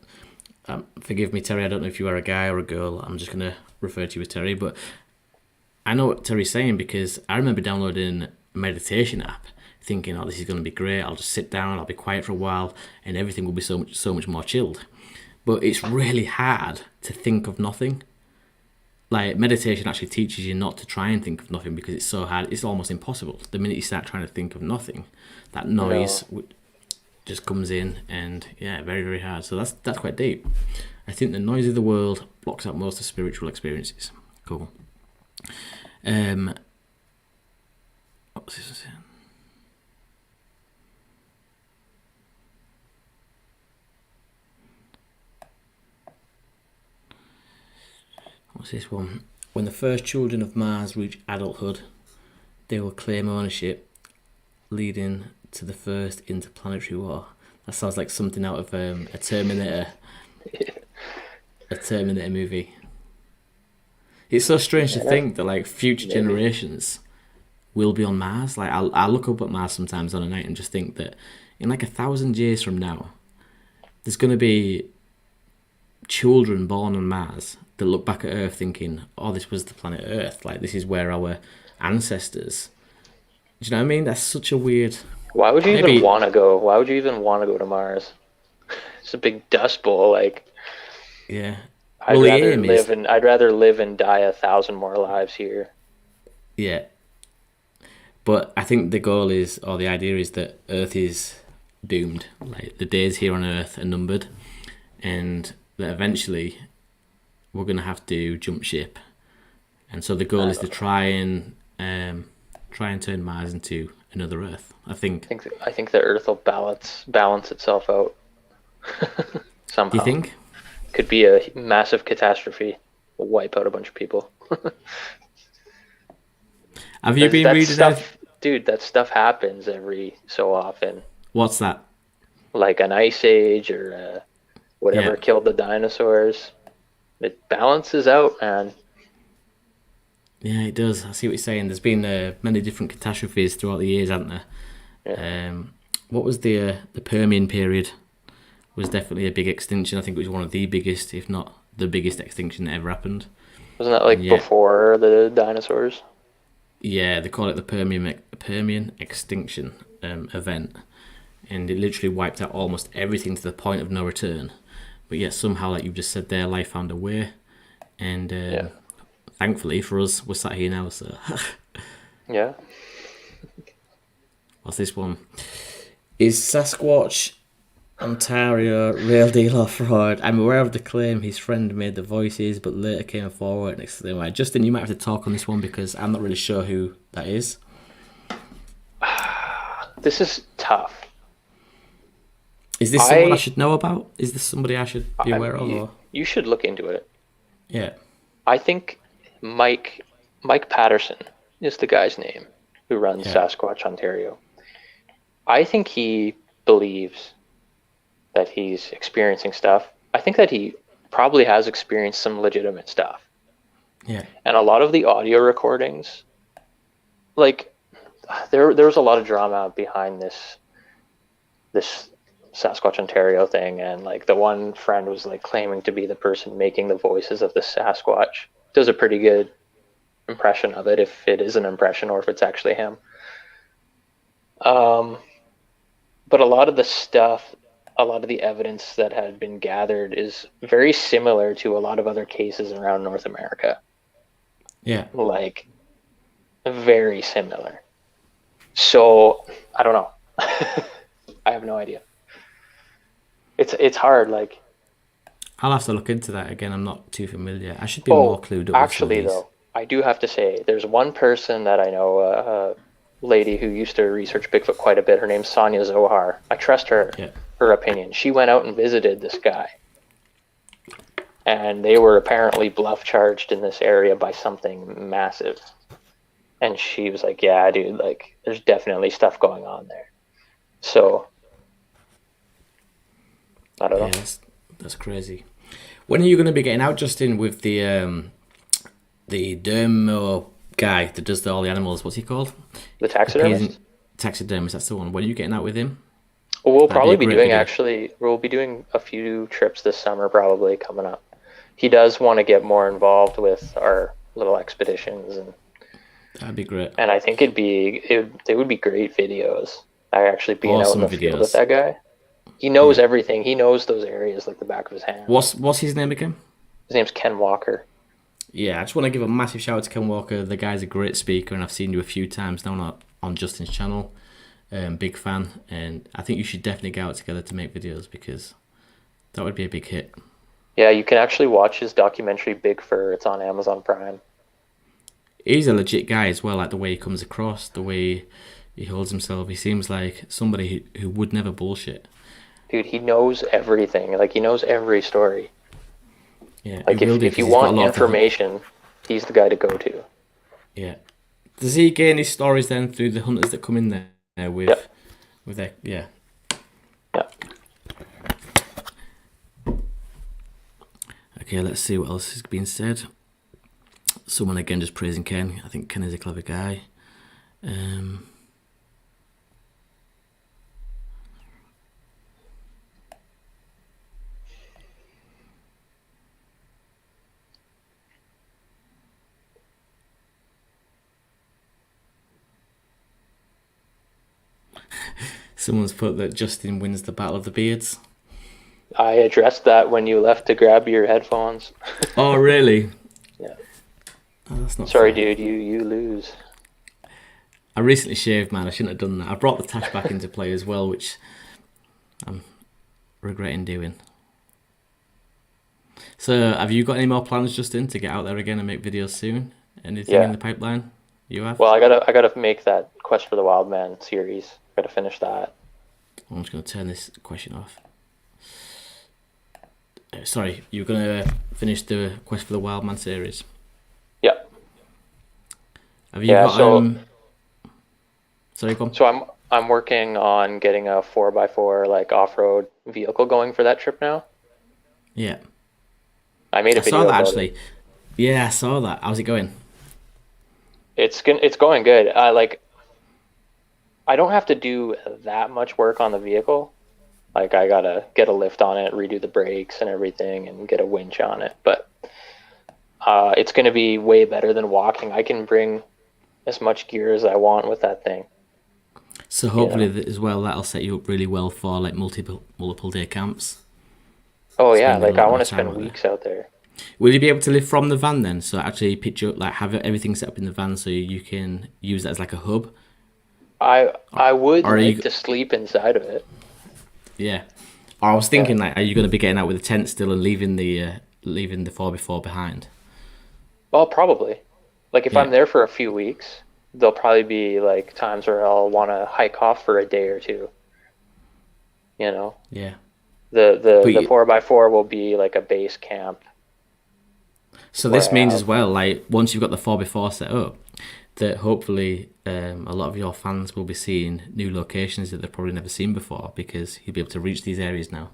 Forgive me, Terry. I don't know if you are a guy or a girl. I'm just gonna refer to you as Terry, but I know what Terry's saying because I remember downloading a meditation app, thinking, "Oh, this is going to be great. I'll just sit down, I'll be quiet for a while, and everything will be so much more chilled." But it's really hard to think of nothing. Like, meditation actually teaches you not to try and think of nothing because it's so hard. It's almost impossible. The minute you start trying to think of nothing, that noise just comes in, and yeah, very, very hard. So that's quite deep. I think the noise of the world blocks out most of spiritual experiences. Cool. What was this saying? What's this one? When the first children of Mars reach adulthood, they will claim ownership, leading to the first interplanetary war. That sounds like something out of a Terminator movie. It's so strange to think that like future generations will be on Mars. Like, I'll look up at Mars sometimes on a night and just think that in like 1,000 years from now, there's going to be children born on Mars that look back at Earth thinking, "Oh, this was the planet Earth. Like, this is where our ancestors." Do you know what I mean? That's such a weird. Why would you even want to go? Why would you even want to go to Mars? It's a big dust bowl. Like, yeah. I'd rather live and die 1,000 more lives here. Yeah. But I think the goal is, or the idea is, that Earth is doomed. Like, the days here on Earth are numbered, and that eventually we're going to have to jump ship. And so the goal is to try and turn Mars into another Earth. I think the Earth will balance itself out somehow. Do you think? Could be a massive catastrophe. We'll wipe out a bunch of people. Have you been reading stuff? Dude, that stuff happens every so often. What's that? Like an ice age or whatever killed the dinosaurs. It balances out, man. Yeah, it does. I see what you're saying. There's been many different catastrophes throughout the years, hasn't there? Yeah. What was the Permian period? Was definitely a big extinction. I think it was one of the biggest, if not the biggest extinction that ever happened. Wasn't that like before the dinosaurs? Yeah, they call it the Permian extinction event, and it literally wiped out almost everything to the point of no return. But yet somehow, like you've just said there, life found a way, and thankfully for us, we're sat here now. So yeah. What's this one? Is Sasquatch Ontario real deal or fraud? I'm aware of the claim his friend made the voices, but later came forward and explained why. Justin, you might have to talk on this one because I'm not really sure who that is. This is tough. Is this someone I should know about? Is this somebody I should be aware of? Or? You should look into it. Yeah. I think Mike Patterson is the guy's name who runs Sasquatch Ontario. I think he believes that he's experiencing stuff. I think that he probably has experienced some legitimate stuff. Yeah. And a lot of the audio recordings, like there was a lot of drama behind this Sasquatch Ontario thing, and like the one friend was like claiming to be the person making the voices of the Sasquatch. Does a pretty good impression of it, if it is an impression or if it's actually him. But a lot of the stuff a lot of the evidence that had been gathered is very similar to a lot of other cases around North America. Yeah. Like, very similar. So, I don't know. I have no idea. It's hard, like... I'll have to look into that again. I'm not too familiar. I should be more clued up actually, with some of these. though, I do have to say, there's one person that I know, a lady who used to research Bigfoot quite a bit. Her name's Sonia Zohar. I trust her, her opinion. She went out and visited this guy. And they were apparently bluff charged in this area by something massive. And she was like, yeah, dude, like, there's definitely stuff going on there. So, I don't know. That's crazy. When are you going to be getting out, Justin, with the dermo guy that does all the animals? What's he called? The taxidermist? Taxidermist, that's the one. When are you getting out with him? Well, we'll probably be doing, we'll be doing a few trips this summer probably coming up. He does want to get more involved with our little expeditions, and that'd be great. And I think they would be great videos. Actually being out in the field with that guy. He knows everything. He knows those areas like the back of his hand. What's his name again? His name's Ken Walker. Yeah, I just want to give a massive shout out to Ken Walker. The guy's a great speaker, and I've seen you a few times now on Justin's channel. Big fan, and I think you should definitely get out together to make videos, because that would be a big hit. Yeah, you can actually watch his documentary Big Fur. It's on Amazon Prime. He's a legit guy as well, like the way he comes across, the way he holds himself. He seems like somebody who would never bullshit. Dude, he knows everything. Like, he knows every story. Yeah. Like, if you want information, he's the guy to go to. Yeah. Does he gain his stories then through the hunters that come in there with their... Yeah. Yeah. Okay, let's see what else is being said. Someone again just praising Ken. I think Ken is a clever guy. Someone's put that Justin wins the Battle of the Beards. I addressed that when you left to grab your headphones. Oh, really? Yeah. Oh, that's not Sorry, fair. dude. You lose. I recently shaved, man. I shouldn't have done that. I brought the tash back into play as well, which I'm regretting doing. So, have you got any more plans, Justin, to get out there again and make videos soon? Anything in the pipeline you have? Well, I gotta make that Quest for the Wild Man series. Gotta finish that. I'm just gonna turn this question off. Sorry, you were gonna finish the Quest for the Wild Man series. Yeah. Have you got? Sorry, go on. So I'm working on getting a 4x4 like off-road vehicle going for that trip now. Yeah. I made a video. I saw that actually. Yeah, I saw that. How's it going? It's going good. I don't have to do that much work on the vehicle. Like, I gotta get a lift on it, redo the brakes and everything, and get a winch on it. But it's gonna be way better than walking. I can bring as much gear as I want with that thing. So hopefully as well, that'll set you up really well for like multiple day camps. Oh yeah, like I want to spend weeks out there. Will you be able to live from the van then? So actually picture up, like have everything set up in the van so you can use that as like a hub? I would like to sleep inside of it. Yeah. Or I was thinking like, are you going to be getting out with a tent still and leaving the 4x4 behind? Well, probably. Like if I'm there for a few weeks, there'll probably be like times where I'll want to hike off for a day or two. You know? Yeah. The 4x4 will be like a base camp. So this means as well, like once you've got the 4x4 set up, that hopefully a lot of your fans will be seeing new locations that they've probably never seen before, because you'll be able to reach these areas now.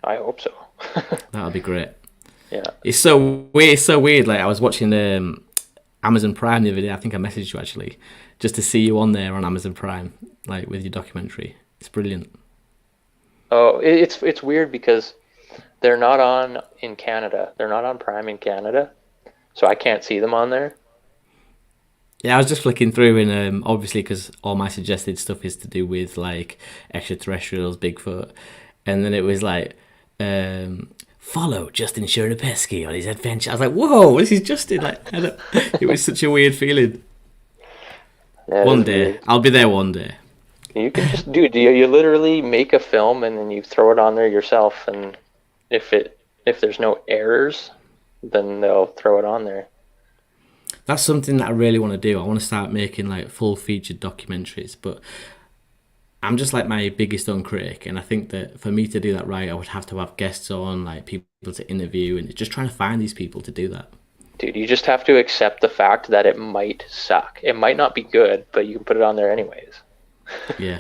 I hope so. That'll be great. Yeah. It's so weird. Like I was watching Amazon Prime the other day. I think I messaged you actually, just to see you on there on Amazon Prime, like with your documentary. It's brilliant. Oh, it's weird because they're not on in Canada. They're not on Prime in Canada, so I can't see them on there. Yeah, I was just flicking through, and obviously because all my suggested stuff is to do with like extraterrestrials, Bigfoot, and then it was like, follow Justin Chernopeski on his adventure. I was like, whoa, this is Justin. Like, it was such a weird feeling. One day, weird. I'll be there one day. You can just do it. You literally make a film and then you throw it on there yourself, and if there's no errors, then they'll throw it on there. That's something that I really want to do. I want to start making like full featured documentaries, but I'm just like my biggest uncritic, and I think that for me to do that right, I would have to have guests on, like people to interview, and just trying to find these people to do that. Dude, you just have to accept the fact that it might suck. It might not be good, but you can put it on there anyways. Yeah.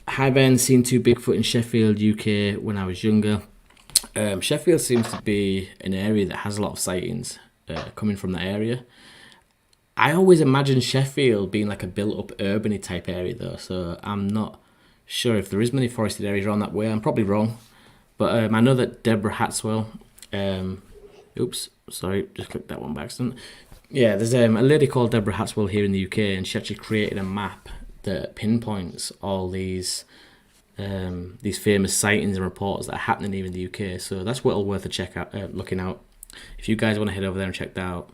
Hi Ben, seen 2 Bigfoot in Sheffield, UK when I was younger. Sheffield seems to be an area that has a lot of sightings coming from that area. I always imagine Sheffield being like a built-up urban-y type area though, so I'm not sure if there is many forested areas around that way. I'm probably wrong. But I know that Deborah Hatswell, oops, sorry, just clicked that one by accident. Yeah, there's a lady called Deborah Hatswell here in the UK, and she actually created a map that pinpoints all these famous sightings and reports that are happening here in the UK. So that's well worth a check out, looking out. If you guys want to head over there and check that out,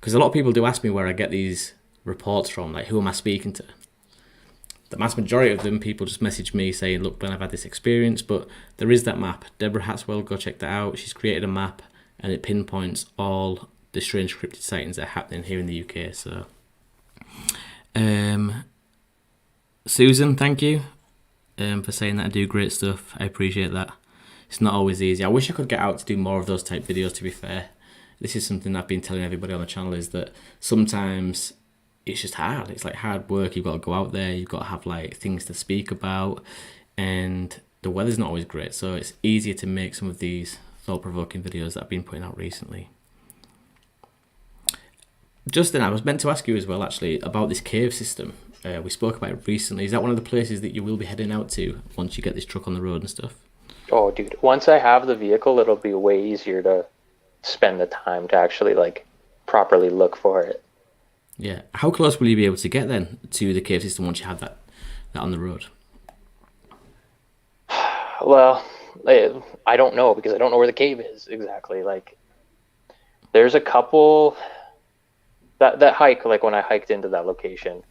because a lot of people do ask me where I get these reports from, like who am I speaking to? The vast majority of them, people just message me saying, look, Ben, I've had this experience, but there is that map. Deborah Hatswell, go check that out. She's created a map, and it pinpoints all the strange cryptid sightings that are happening here in the UK. So, Susan, thank you for saying that. I do great stuff. I appreciate that. It's not always easy. I wish I could get out to do more of those type videos, to be fair. This is something I've been telling everybody on the channel, is that sometimes it's just hard. It's like hard work. You've got to go out there. You've got to have like things to speak about, and the weather's not always great. So it's easier to make some of these thought-provoking videos that I've been putting out recently. Justin, I was meant to ask you as well, actually, about this cave system. We spoke about it recently. Is that one of the places that you will be heading out to once you get this truck on the road and stuff? Oh, dude. Once I have the vehicle, it'll be way easier to spend the time to actually like properly look for it. Yeah. How close will you be able to get then to the cave system once you have that on the road? Well, I don't know, because I don't know where the cave is exactly. Like, there's a couple that hike, like when I hiked into that location,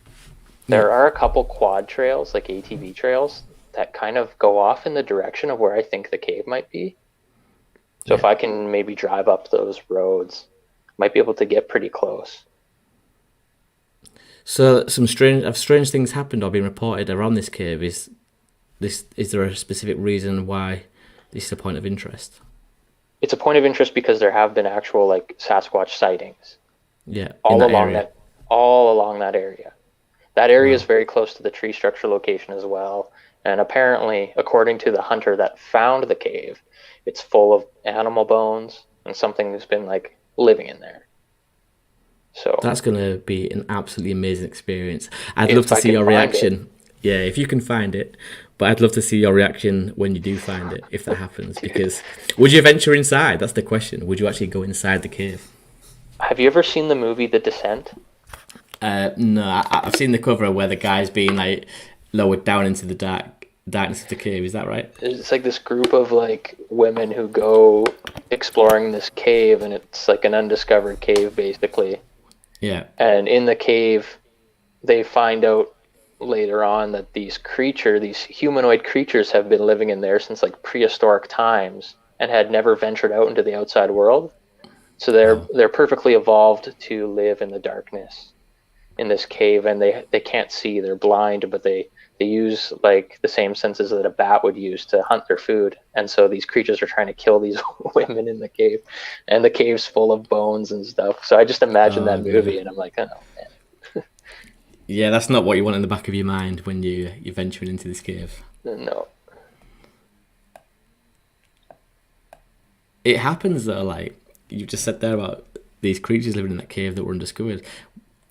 there are a couple quad trails, like ATV trails, that kind of go off in the direction of where I think the cave might be. So if I can maybe drive up those roads, I might be able to get pretty close. So some strange things happened or been reported around this cave. Is there a specific reason why this is a point of interest? It's a point of interest because there have been actual like Sasquatch sightings. Yeah, all along that area. That area is very close to the tree structure location as well. And apparently, according to the hunter that found the cave, it's full of animal bones and something that's been like living in there. So that's going to be an absolutely amazing experience. I'd love to see your reaction. Yeah, if you can find it. But I'd love to see your reaction when you do find it, if that happens. Because would you venture inside? That's the question. Would you actually go inside the cave? Have you ever seen the movie The Descent? No, I've seen the cover where the guy's being like lowered down into the darkness of the cave. Is that right? It's like this group of like women who go exploring this cave, and it's like an undiscovered cave basically. Yeah. And in the cave, they find out later on that these humanoid creatures have been living in there since like prehistoric times and had never ventured out into the outside world. So they're perfectly evolved to live in the darkness in this cave, and they can't see. They're blind, but they use like the same senses that a bat would use to hunt their food. And so these creatures are trying to kill these women in the cave, and the cave's full of bones and stuff. So I just imagine that movie, and I'm like, oh man. Yeah, that's not what you want in the back of your mind when you're venturing into this cave. No. It happens though, like you just said there about these creatures living in that cave that were undiscovered.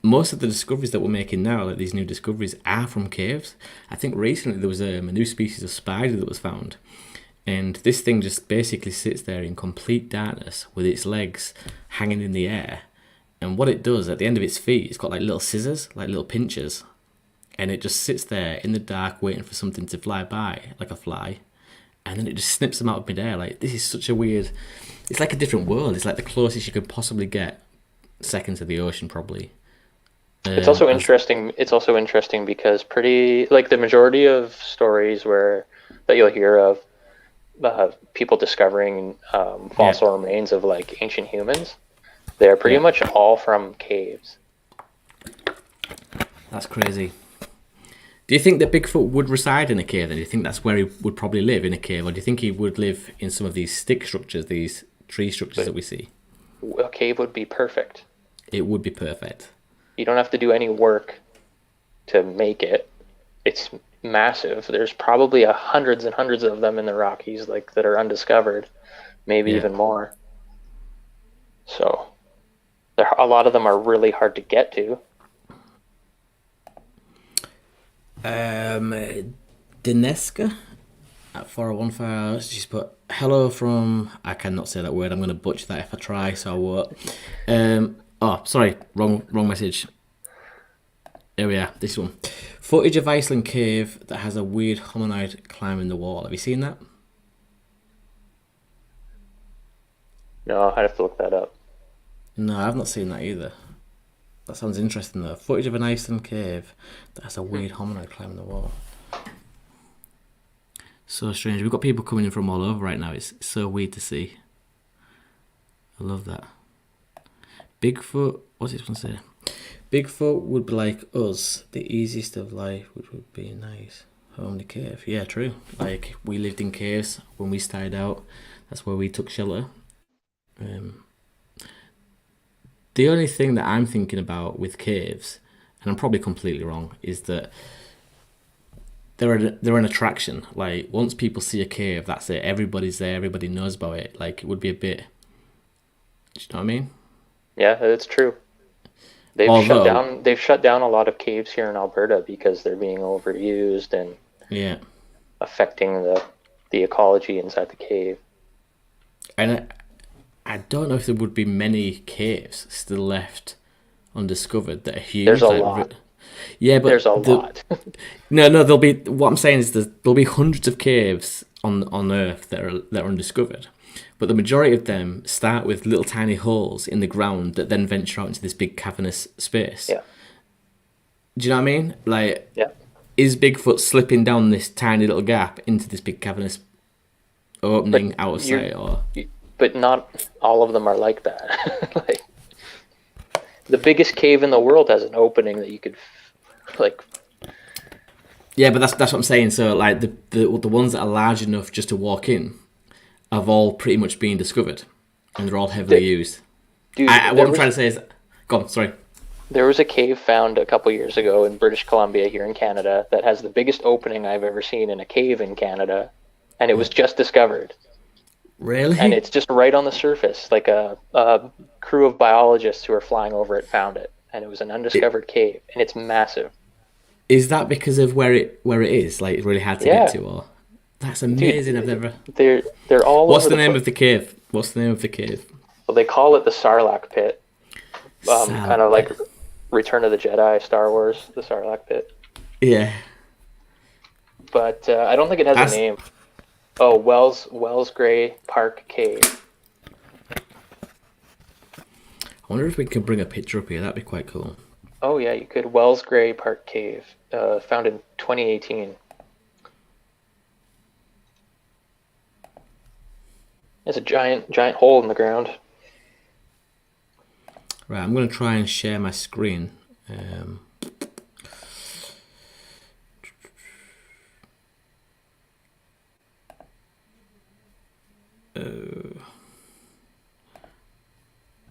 Most of the discoveries that we're making now, like these new discoveries, are from caves. I think recently there was a new species of spider that was found, and this thing just basically sits there in complete darkness with its legs hanging in the air. And what it does, at the end of its feet, it's got like little scissors, like little pinchers. and it just sits there in the dark waiting for something to fly by, like a fly, and then it just snips them out of midair. Like, this is such a weird... It's like a different world. It's like the closest you could possibly get, second to the ocean, probably. It's also interesting. It's also interesting because pretty like the majority of stories that you'll hear of people discovering fossil remains of like ancient humans, they're pretty much all from caves. That's crazy. Do you think that Bigfoot would reside in a cave? Then do you think that's where he would probably live, in a cave, or do you think he would live in some of these stick structures, these tree structures that we see? A cave would be perfect. It would be perfect. You don't have to do any work to make it. It's massive. There's probably hundreds and hundreds of them in the Rockies, like that are undiscovered, maybe even more. So a lot of them are really hard to get to. Dineska at 401 she's put hello from, I cannot say that word, I'm going to butcher that if I try, so I won't. Oh, sorry, wrong message. Here we are, this one. Footage of Iceland cave that has a weird hominoid climbing the wall. Have you seen that? No, I'd have to look that up. No, I've not seen that either. That sounds interesting though. Footage of an Iceland cave that has a weird hominoid climbing the wall. So strange. We've got people coming in from all over right now. It's so weird to see. I love that. Bigfoot, what's this one say? Bigfoot would be like us, the easiest of life, which would be nice. Home to cave. Yeah, true. Like, we lived in caves when we started out. That's where we took shelter. The only thing that I'm thinking about with caves, and I'm probably completely wrong, is that they're an attraction. Like, once people see a cave, that's it. Everybody's there. Everybody knows about it. Like, it would be a bit... Do you know what I mean? Yeah, it's true. They've shut down a lot of caves here in Alberta because they're being overused and affecting the ecology inside the cave. And I don't know if there would be many caves still left undiscovered that are huge. There's a lot. Yeah, but there's a lot. No, there'll be. What I'm saying is there'll be hundreds of caves on Earth that are undiscovered. But the majority of them start with little tiny holes in the ground that then venture out into this big cavernous space. Yeah. Do you know what I mean? Like, is Bigfoot slipping down this tiny little gap into this big cavernous opening out of sight? But not all of them are like that. Like, the biggest cave in the world has an opening that you could, like... Yeah, but that's what I'm saying. So, like, the ones that are large enough just to walk in have all pretty much been discovered, and they're all heavily used. Dude, what I'm trying to say is... Go on, sorry. There was a cave found a couple years ago in British Columbia here in Canada that has the biggest opening I've ever seen in a cave in Canada, and it was just discovered. Really? And it's just right on the surface. Like a crew of biologists who are flying over it found it, and it was an undiscovered cave, and it's massive. Is that because of where it is? Like, it's really hard to get to, or... That's amazing. Dude, I've never... They're all What's over the name of the cave? What's the name of the cave? Well, they call it the Sarlacc pit. Kind of like Return of the Jedi, Star Wars, the Sarlacc pit. Yeah. But I don't think it has a name. Oh, Wells Gray Park Cave. I wonder if we could bring a picture up here. That'd be quite cool. Oh yeah, you could. Wells Gray Park Cave, found in 2018. It's a giant hole in the ground. Right, I'm going to try and share my screen.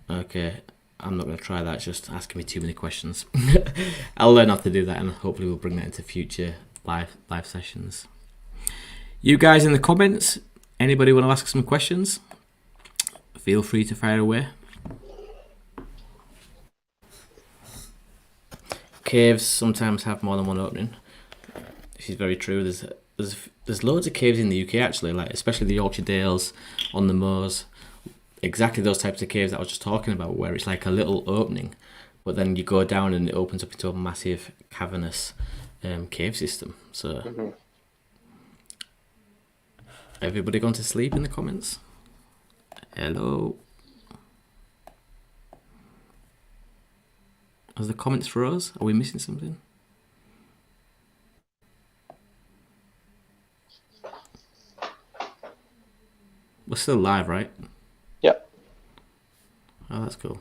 Okay, I'm not going to try that. It's just asking me too many questions. I'll learn how to do that, and hopefully we'll bring that into future live sessions. You guys in the comments, anybody want to ask some questions? Feel free to fire away. Caves sometimes have more than one opening. This is very true. There's loads of caves in the UK actually, like especially the Yorkshire Dales, on the moors. Exactly those types of caves that I was just talking about, where it's like a little opening, but then you go down and it opens up into a massive cavernous cave system. So, Mm-hmm. everybody gone to sleep in the comments? Hello. Are the comments froze? Are we missing something? We're still live, right? Yep. Oh, that's cool.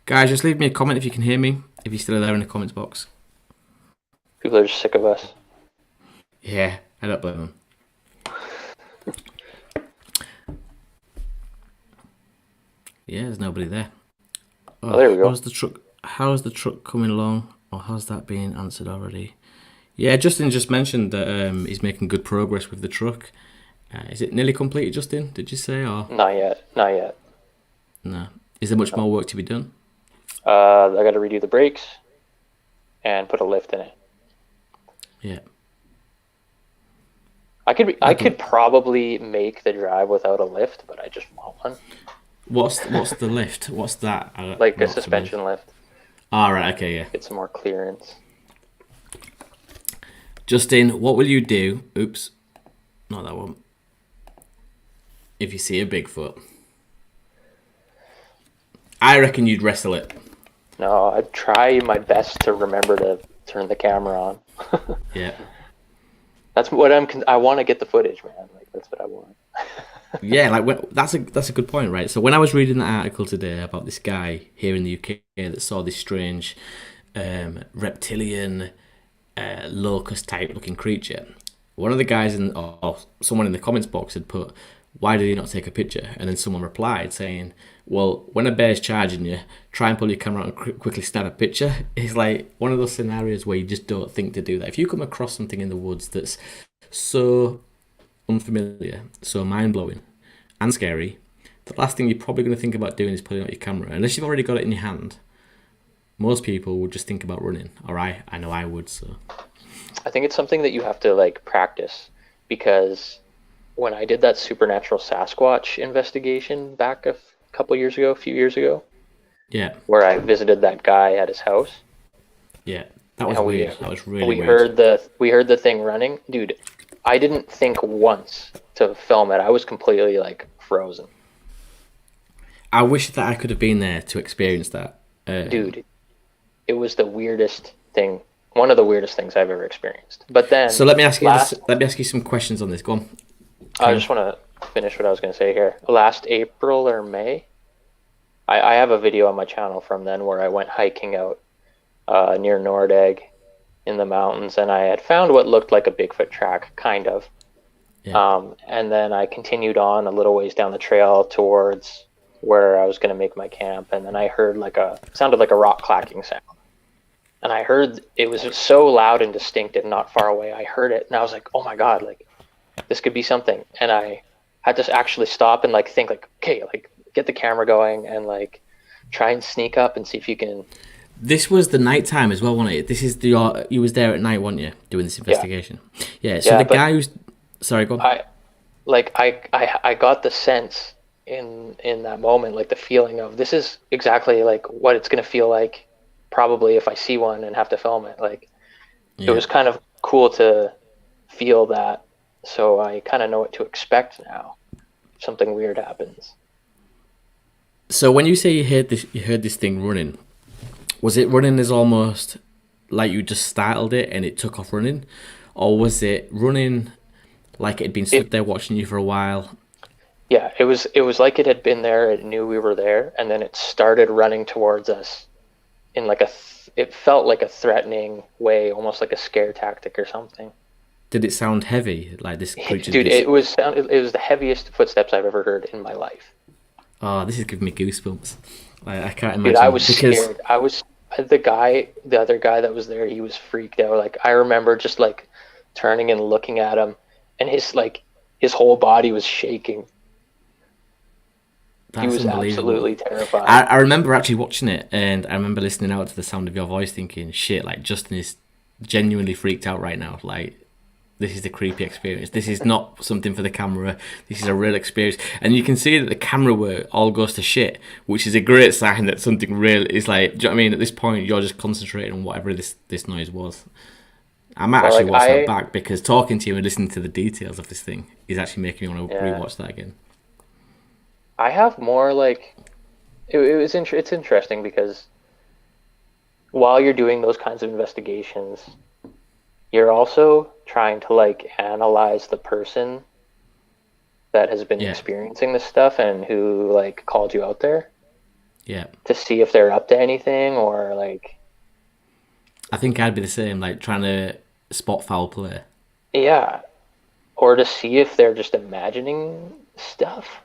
Guys, just leave me a comment if you can hear me, if you're still there in the comments box. People are just sick of us. Yeah, I don't blame them. Yeah, there's nobody there. Oh, there we go. How's the truck coming along? Or has that been answered already? Yeah, Justin just mentioned that he's making good progress with the truck. Is it nearly completed, Justin? Did you say? Or Not yet. no? Is there much more work to be done? I got to redo the brakes and put a lift in it. Yeah. I could probably make the drive without a lift, but I just want one. What's the lift? What's that? Like a suspension lift. All right. Okay. Yeah. Get some more clearance. Justin, what will you do? Oops, not that one. If you see a Bigfoot, I reckon you'd wrestle it. No, I'd try my best to remember to turn the camera on. Yeah. That's what I want to get the footage, man. Like that's what I want. Yeah, like that's a good point, right? So when I was reading that article today about this guy here in the UK that saw this strange reptilian locust type looking creature, one of the guys or someone in the comments box had put, "Why did he not take a picture?" And then someone replied saying, "Well, when a bear's charging you, try and pull your camera out and quickly snap a picture." It's like one of those scenarios where you just don't think to do that. If you come across something in the woods that's so unfamiliar, so mind-blowing and scary, the last thing you're probably going to think about doing is pulling out your camera. Unless you've already got it in your hand, most people would just think about running. Or I know I would. So I think it's something that you have to like practice, because when I did that supernatural Sasquatch investigation back a few years ago, yeah, where I visited that guy at his house. Yeah, that was weird. That was really weird. We heard the thing running, dude. I didn't think once to film it. I was completely like frozen. I wish that I could have been there to experience that. Dude, it was the weirdest thing. One of the weirdest things I've ever experienced. But then, so let me ask you some questions on this. Go on. I just want to finish what I was going to say here. Last April or May, I have a video on my channel from then where I went hiking out near Nordegg in the mountains, and I had found what looked like a Bigfoot track, kind of. Yeah. And then I continued on a little ways down the trail towards where I was going to make my camp, and then I heard sounded like a rock clacking sound. And I heard it was so loud and distinct and not far away. I heard it, and I was like, "Oh my god, like this could be something." And I had to actually stop and like think, like, okay, like get the camera going and like try and sneak up and see if you can. This was the night time as well, wasn't it? This is you was there at night, weren't you, doing this investigation? Yeah. So the guy who's sorry, go on. I got the sense in that moment, like the feeling of this is exactly like what it's gonna feel like probably if I see one and have to film it. Like it was kind of cool to feel that, so I kind of know what to expect now. Something weird happens. So when you say you heard this thing running, was it running as almost like you just startled it and it took off running, or was it running like it had been stood there watching you for a while? Yeah, it was like it had been there. It knew we were there, and then it started running towards us in like it felt like a threatening way, almost like a scare tactic or something. Did it sound heavy, like this creature? Dude, it was the heavest footsteps I've ever heard in my life. Oh, this is giving me goosebumps. Like, I can't imagine. Dude, I was scared. The other guy that was there, he was freaked out. Like I remember just like turning and looking at him, and his whole body was shaking. He was absolutely terrified. I remember actually watching it, and I remember listening out to the sound of your voice thinking, shit, like Justin is genuinely freaked out right now. Like, this is the creepy experience. This is not something for the camera. This is a real experience. And you can see that the camera work all goes to shit, which is a great sign that something real is like, do you know what I mean? At this point, you're just concentrating on whatever this noise was. I might But actually like watch that back because talking to you and listening to the details of this thing is actually making me want to yeah, rewatch that again. I have more like it's interesting because while you're doing those kinds of investigations, you're also trying to like analyze the person that has been Yeah, experiencing this stuff and who like called you out there yeah. to see if they're up to anything or like I think I'd be the same, like trying to spot foul play. yeah, or to see if they're just imagining stuff.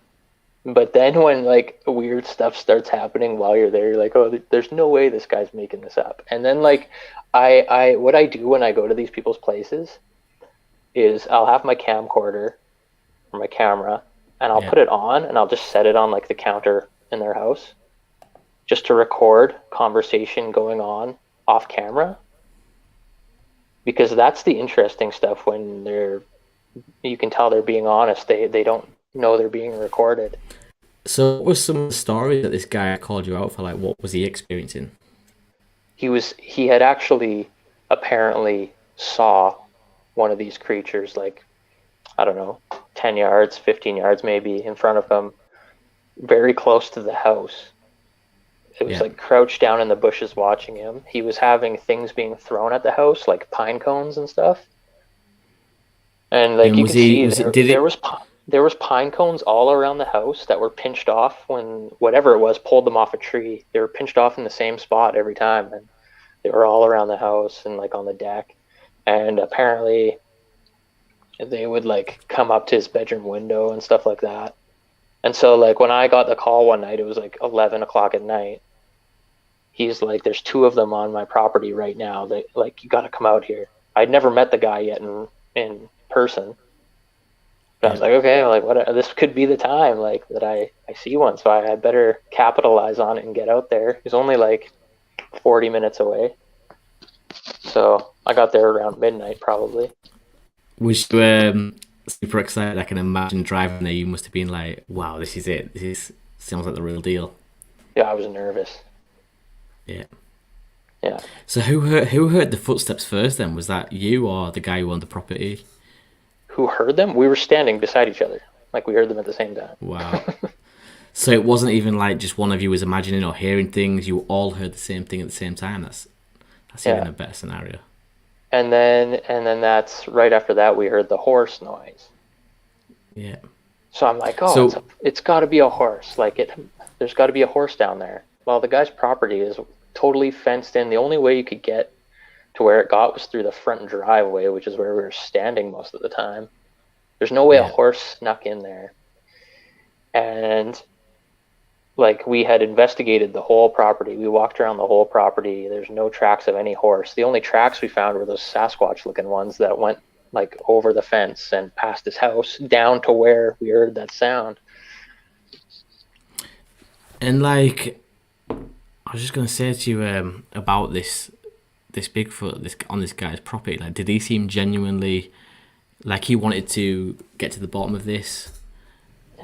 But then when like weird stuff starts happening while you're there, you're like, oh, there's no way this guy's making this up. And then like what I do when I go to these people's places is I'll have my camcorder or my camera and I'll Yeah. put it on and I'll just set it on like the counter in their house just to record conversation going on off camera because that's the interesting stuff when you can tell they're being honest. They don't know they're being recorded. So, what was some of the stories that this guy called you out for? Like, what was he experiencing? He had actually apparently saw one of these creatures like I don't know 10 yards 15 yards maybe in front of him very close to the house. It was Yeah. like crouched down in the bushes watching him. He was having things being thrown at the house like pine cones and stuff, and like And you was could he? see Was it? Did it? there was pine cones all around the house that were pinched off when whatever it was pulled them off a tree. They were pinched off in the same spot every time, and they were all around the house and like on the deck. And apparently, they would like come up to his bedroom window and stuff like that. And so like when I got the call one night, it was like 11 o'clock at night. He's like, "There's two of them on my property right now. They like you got to come out here." I'd never met the guy yet in person. But I Yeah. was like, okay, like what? This could be the time, like that I see one, so I better capitalize on it and get out there. He's only like 40 minutes away, so I got there around midnight probably. Was you super excited? I can imagine driving there. You must have been like, "Wow, this is it. This is sounds like the real deal." Yeah, I was nervous. Yeah. Yeah, So who heard the footsteps first? Then was that you or the guy who owned the property? who heard them? We were standing beside each other, like we heard them at the same time. Wow. So it wasn't even like just one of you was imagining or hearing things. You all heard the same thing at the same time. That's even Yeah, a better scenario. and then that's right after that we heard the horse noise. Yeah. So I'm like, oh, So it's got to be a horse. Like there's got to be a horse down there. Well, the guy's property is totally fenced in. The only way you could get to where it got was through the front driveway, which is where we were standing most of the time. There's no way a yeah. horse snuck in there. And like we had investigated the whole property. We walked around the whole property. There's no tracks of any horse. The only tracks we found were those Sasquatch looking ones that went like over the fence and past his house down to where we heard that sound. And like, I was just gonna say to you about this Bigfoot this on this guy's property. Like, did he seem genuinely like he wanted to get to the bottom of this?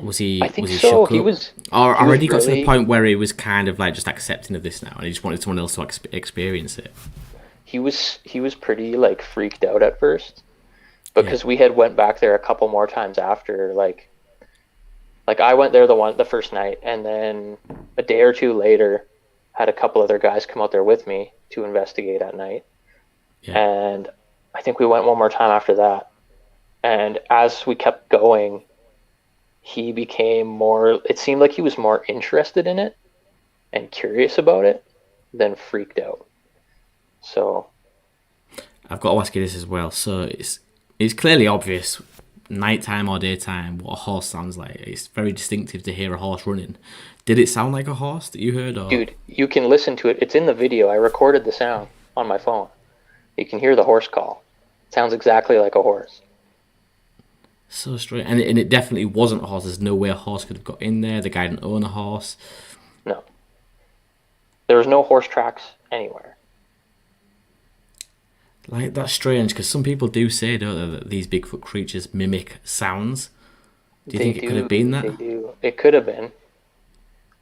Was he I think was he so. shook up, or He was already got to the really point where he was kind of like just accepting of this now, and he just wanted someone else to experience it? he was pretty like freaked out at first Yeah, because we had went back there a couple more times after like I went there the first night and then a day or two later had a couple other guys come out there with me to investigate at night. yeah. And I think we went one more time after that. And as we kept going, he became more, it seemed like he was more interested in it and curious about it than freaked out. So, I've got to ask you this as well. So it's clearly obvious, nighttime or daytime, what a horse sounds like. It's very distinctive to hear a horse running. Did it sound like a horse that you heard, or dude, you can listen to it. It's in the video. I recorded the sound on my phone. You can hear the horse call. It sounds exactly like a horse. so straight? And it definitely wasn't a horse. There's no way a horse could have got in there. The guy didn't own a horse. No, there was no horse tracks anywhere. Like, that's strange because some people do say, don't they, that these Bigfoot creatures mimic sounds. Do you They think it could have do. been They that? do. It could have been.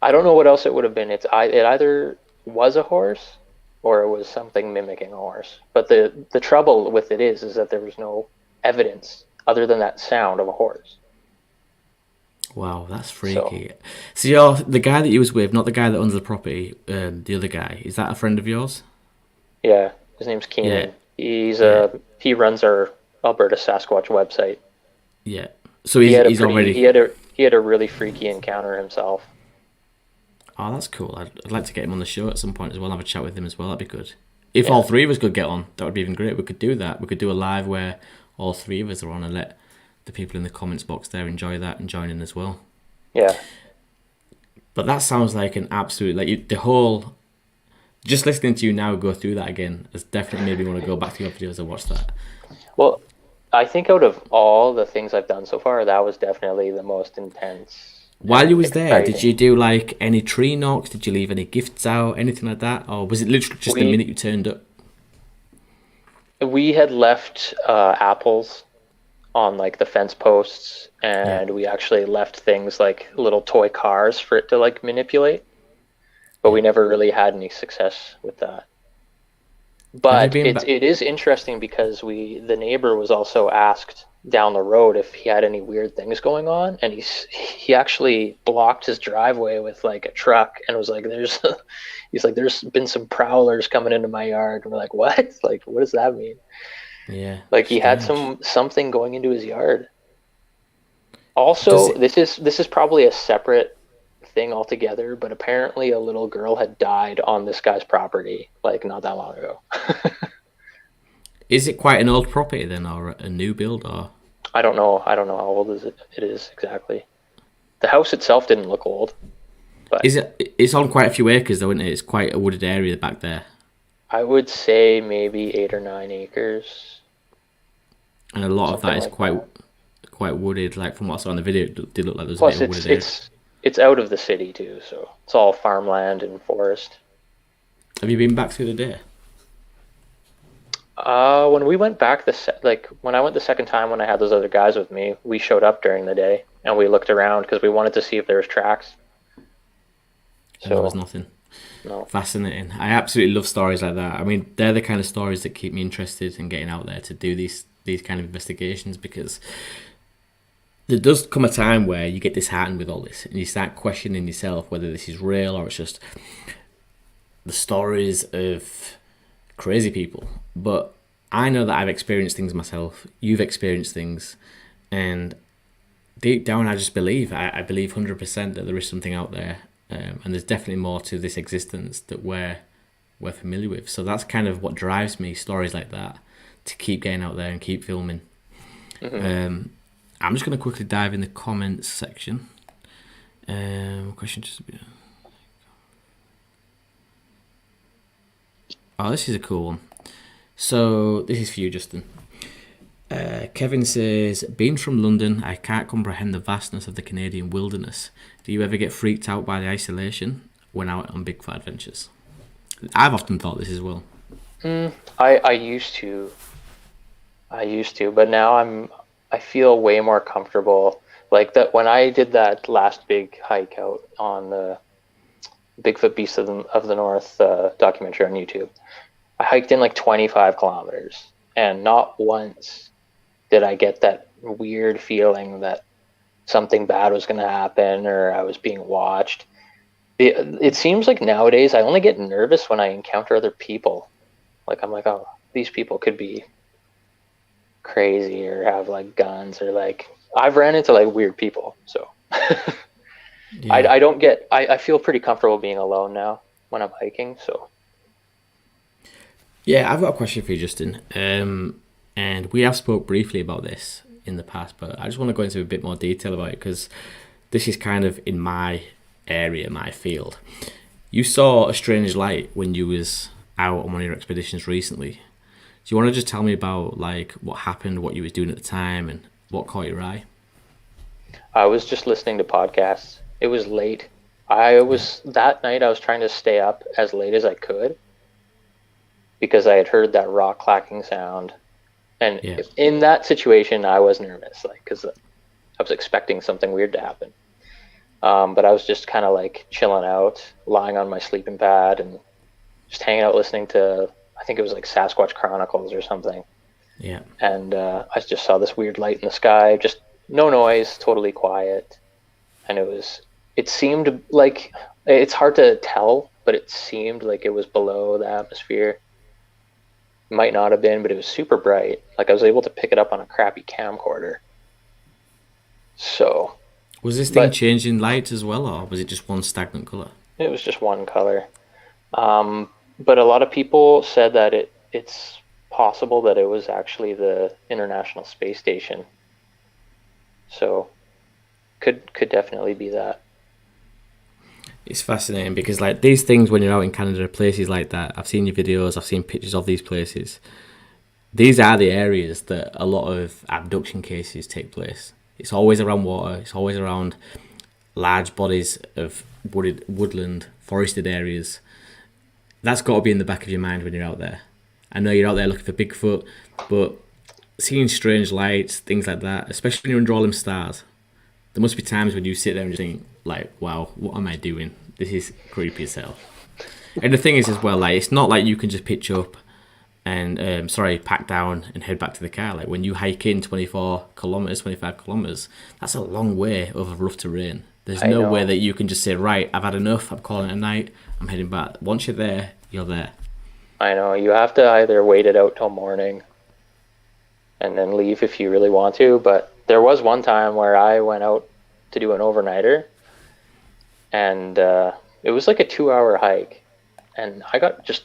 I don't know what else it would have been. It either was a horse or it was something mimicking a horse. But the trouble with it is that there was no evidence other than that sound of a horse. Wow, that's So freaky. So you're the guy that you was with, not the guy that owns the property, the other guy. Is that a friend of yours? yeah, his name's Yeah, Keenan. yeah, He runs our Alberta Sasquatch website. yeah. So he's already. He had a really freaky encounter himself. Oh, that's cool. I'd like to get him on the show at some point as well. Have a chat with him as well. That'd be good. If all Yeah, three of us could get on, that would be even great. We could do that. We could do a live where all three of us are on and let the people in the comments box there enjoy that and join in as well. yeah. But that sounds like an absolute the whole. Just listening to you now go through that again has definitely made me want to go back to your videos and watch that. Well, I think out of all the things I've done so far, that was definitely the most intense While you and was there, did you exciting. do like any tree knocks? Did you leave any gifts out? Anything like that? Or was it literally just the We minute you turned up? we had left apples on like the fence posts, Yeah. and we actually left things like little toy cars for it to like manipulate, but Yeah. we never really had any success with that. Have you But been back? it is interesting because the neighbor was also asked down the road if he had any weird things going on, and he actually blocked his driveway with like a truck and was like, "There's," he's like, "There's been some prowlers coming into my yard." And we're like, "What? Like, what does that mean?" Yeah. Like he had Strange. something going into his yard. Does Also, it? this is probably a separate thing altogether, but apparently a little girl had died on this guy's property like not that long ago. Is it quite an old property then, or a new build, or I don't know. I don't know how old it is exactly. The house itself didn't look old, but is it? It's on quite a few acres though, isn't it? It's quite a wooded area back there, I would say maybe 8 or 9 acres, and a lot of that something is like that. quite wooded. Like from what I saw in the video, it did look like there was a bit Plus, of wooded area. it's out of the city too, so it's all farmland and forest. Have you been back through the day? When we went back like when I went the second time when I had those other guys with me, we showed up during the day and we looked around because we wanted to see if there was tracks. And there was So nothing. no. Fascinating. I absolutely love stories like that. I mean, they're the kind of stories that keep me interested in getting out there to do these kind of investigations because there does come a time where you get disheartened with all this and you start questioning yourself whether this is real or it's just the stories of crazy people. But I know that I've experienced things myself. You've experienced things, and deep down, I just believe. I believe 100% that there is something out there, and there's definitely more to this existence that we're familiar with. So that's kind of what drives me. Stories like that to keep getting out there and keep filming. Hmm. Um, I'm just going to quickly dive in the comments section. Question just. Oh, this is a cool one. So this is for you, Justin. Kevin says, being from London, I can't comprehend the vastness of the Canadian wilderness. Do you ever get freaked out by the isolation when out on Bigfoot adventures? I've often thought this as well. I used to, but now I feel way more comfortable. Like that when I did that last big hike out on the Bigfoot Beasts of the North documentary on YouTube. I hiked in like 25 kilometers, and not once did I get that weird feeling that something bad was going to happen or I was being watched. It seems like nowadays I only get nervous when I encounter other people. Like I'm like, oh, these people could be crazy or have like guns or like I've ran into like weird people. So Yeah. I don't get I feel pretty comfortable being alone now when I'm hiking. So Yeah, I've got a question for you, Justin. And we have spoke briefly about this in the past, but I just want to go into a bit more detail about it because this is kind of in my area, my field. You saw a strange light when you was out on one of your expeditions recently. Do you want to just tell me about like what happened, what you was doing at the time, and what caught your eye? I was just listening to podcasts. It was late. I Yeah, was that night I was trying to stay up as late as I could because I had heard that rock clacking sound. And yeah, in that situation, I was nervous, like, because I was expecting something weird to happen. But I was just kind of like chilling out, lying on my sleeping pad, and just hanging out listening to, I think it was like Sasquatch Chronicles or something. Yeah. And I just saw this weird light in the sky, just no noise, totally quiet. And it seemed like, it's hard to tell, but it seemed like it was below the atmosphere. Might not have been, but it was super bright. Like I was able to pick it up on a crappy camcorder. So. Was this thing changing light as well, or was it just one stagnant color? It was just one color. But a lot of people said that it's possible that it was actually the International Space Station. So could definitely be that. It's fascinating because like these things, when you're out in Canada, places like that, I've seen your videos, I've seen pictures of these places. These are the areas that a lot of abduction cases take place. It's always around water, it's always around large bodies of woodland, forested areas. That's got to be in the back of your mind when you're out there. I know you're out there looking for Bigfoot, but seeing strange lights, things like that, especially when you're under all them stars, there must be times when you sit there and just think, like, wow, what am I doing? This is creepy as hell. And the thing is as well, like, it's not like you can just pitch up and, pack down and head back to the car. Like, when you hike in 24 kilometers, 25 kilometers, that's a long way over rough terrain. There's no way that you can just say, right, I've had enough, I'm calling it a night, I'm heading back. Once you're there, you're there. I know. You have to either wait it out till morning and then leave if you really want to. But there was one time where I went out to do an overnighter, and it was like a 2-hour hike. And I got just,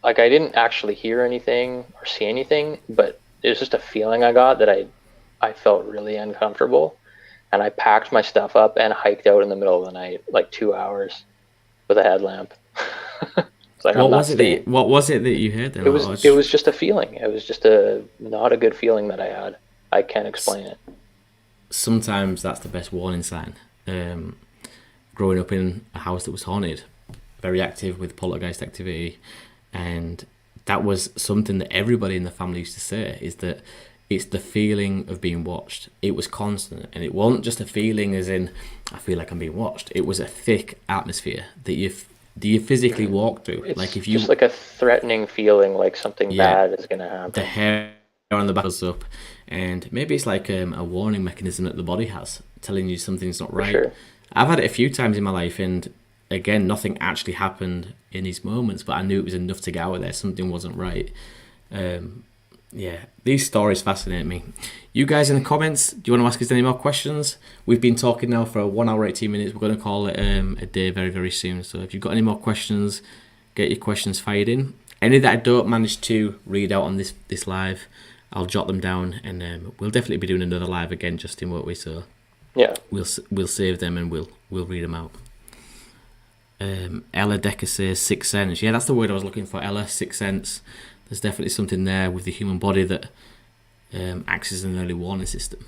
like, I didn't actually hear anything or see anything, but it was just a feeling I got that I felt really uncomfortable. And I packed my stuff up and hiked out in the middle of the night, like 2 hours with a headlamp. Like, what was it that you heard then? It was just a feeling. It was just not a good feeling that I had. I can't explain it. Sometimes that's the best warning sign. Growing up in a house that was haunted, very active with poltergeist activity, and that was something that everybody in the family used to say, is that it's the feeling of being watched. It was constant, and it wasn't just a feeling as in, I feel like I'm being watched. It was a thick atmosphere that you physically walk through. It's like if you just like a threatening feeling, like something bad is going to happen. The hair on the back goes up, and maybe it's like a warning mechanism that the body has, telling you something's not right. Sure. I've had it a few times in my life, and again, nothing actually happened in these moments, but I knew it was enough to get out of there. Something wasn't right. These stories fascinate me. You guys in the comments, do you want to ask us any more questions? We've been talking now for 1 hour 18 minutes. We're going to call it a day very, very soon. So if you've got any more questions, get your questions fired in. Any that I don't manage to read out on this live, I'll jot them down, and we'll definitely be doing another live again, Justin, won't we? So yeah, we'll save them and we'll read them out. Ella Decker says Sixth Sense. Yeah, that's the word I was looking for, Ella. Sixth Sense. There's definitely something there with the human body that acts as an early warning system.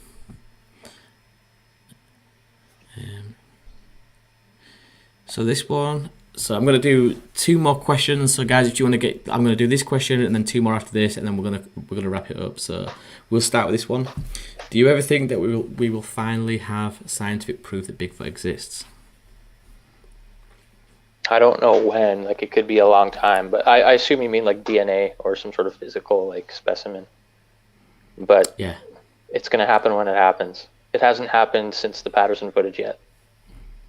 So this one. So I'm going to do 2 more questions. So guys, if you want to I'm going to do this question and then 2 more after this, and then we're going to wrap it up. So we'll start with this one. Do you ever think that we will finally have scientific proof that Bigfoot exists? I don't know when. Like, it could be a long time, but I assume you mean like DNA or some sort of physical like specimen. But yeah, it's going to happen when it happens. It hasn't happened since the Patterson footage yet.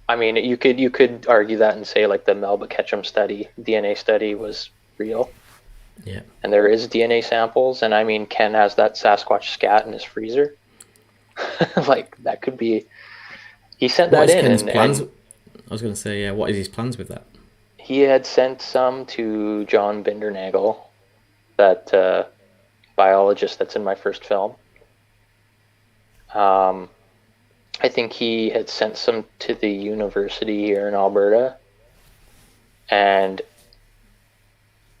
I mean, you could argue that and say like the Melba Ketchum DNA study was real. Yeah. And there is DNA samples, and I mean, Ken has that Sasquatch scat in his freezer. Like, that could be. He sent that in. Ken's plans? I was going to say, yeah. What is his plans with that? He had sent some to John Bindernagel, that biologist that's in my first film. I think he had sent some to the university here in Alberta, and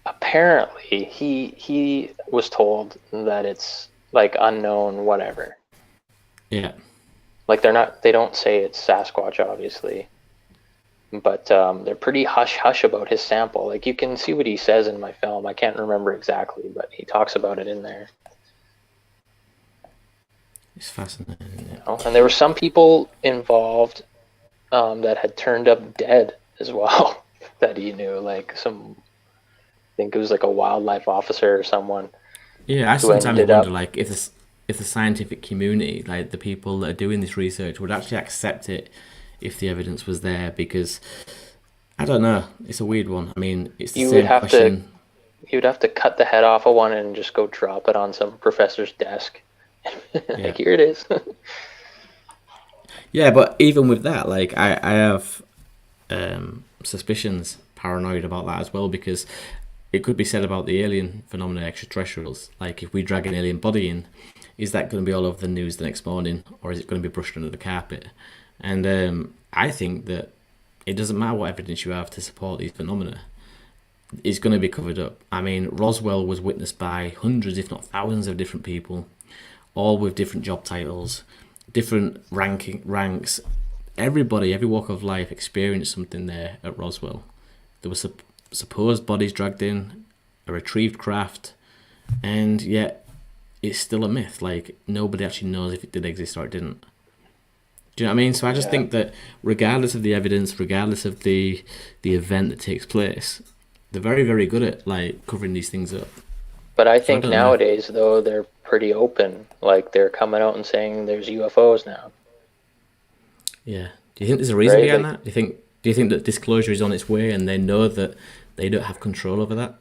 apparently he was told that it's like unknown whatever. Yeah. Like, they don't say it's Sasquatch, obviously, but they're pretty hush-hush about his sample. Like, you can see what he says in my film. I can't remember exactly, but he talks about it in there. It's fascinating. Yeah. You know? And there were some people involved that had turned up dead as well that he knew, like some think it was like a wildlife officer or someone Yeah, I who sometimes ended wonder, up. like, if the scientific community, like the people that are doing this research, would actually accept it if the evidence was there. Because I don't know, it's a weird one. I mean, it's the You would same have to question. you'd have to cut the head off of one and just go drop it on some professor's desk. Yeah, Like, here it is. yeah, but even with that, like, I have suspicions, paranoid about that as well, because it could be said about the alien phenomena, extraterrestrials. Like, if we drag an alien body in, is that going to be all over the news the next morning, or is it going to be brushed under the carpet? And I think that it doesn't matter what evidence you have to support these phenomena. It's going to be covered up. I mean, Roswell was witnessed by hundreds, if not thousands, of different people, all with different job titles, different ranks. Everybody, every walk of life experienced something there at Roswell. There were supposed bodies dragged in, a retrieved craft, and yet it's still a myth. Like, nobody actually knows if it did exist or it didn't. Do you know what I mean? So I just Yeah. think that regardless of the evidence, regardless of the event that takes place, they're very, very good at like covering these things up. But I So I think don't know. nowadays, though, they're pretty open. Like, they're coming out and saying there's UFOs now, Yeah. Do you think there's a reason right? behind Like, that? Do you think that disclosure is on its way and they know that they don't have control over that?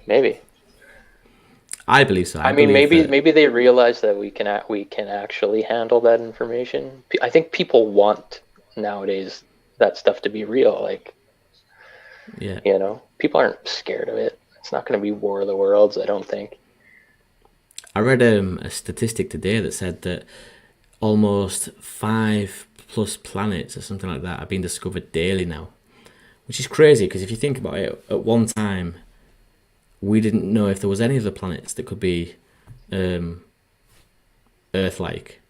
maybe. I believe so. I I mean, believe maybe that. maybe they realize that we can actually handle that information. I think people want nowadays that stuff to be real. Like, Yeah. people aren't scared of it. It's not going to be War of the Worlds, I don't think. I read a statistic today that said that almost 5+ planets or something like that are being discovered daily now, which is crazy because if you think about it, at one time we didn't know if there was any other planets that could be um, Earth-like,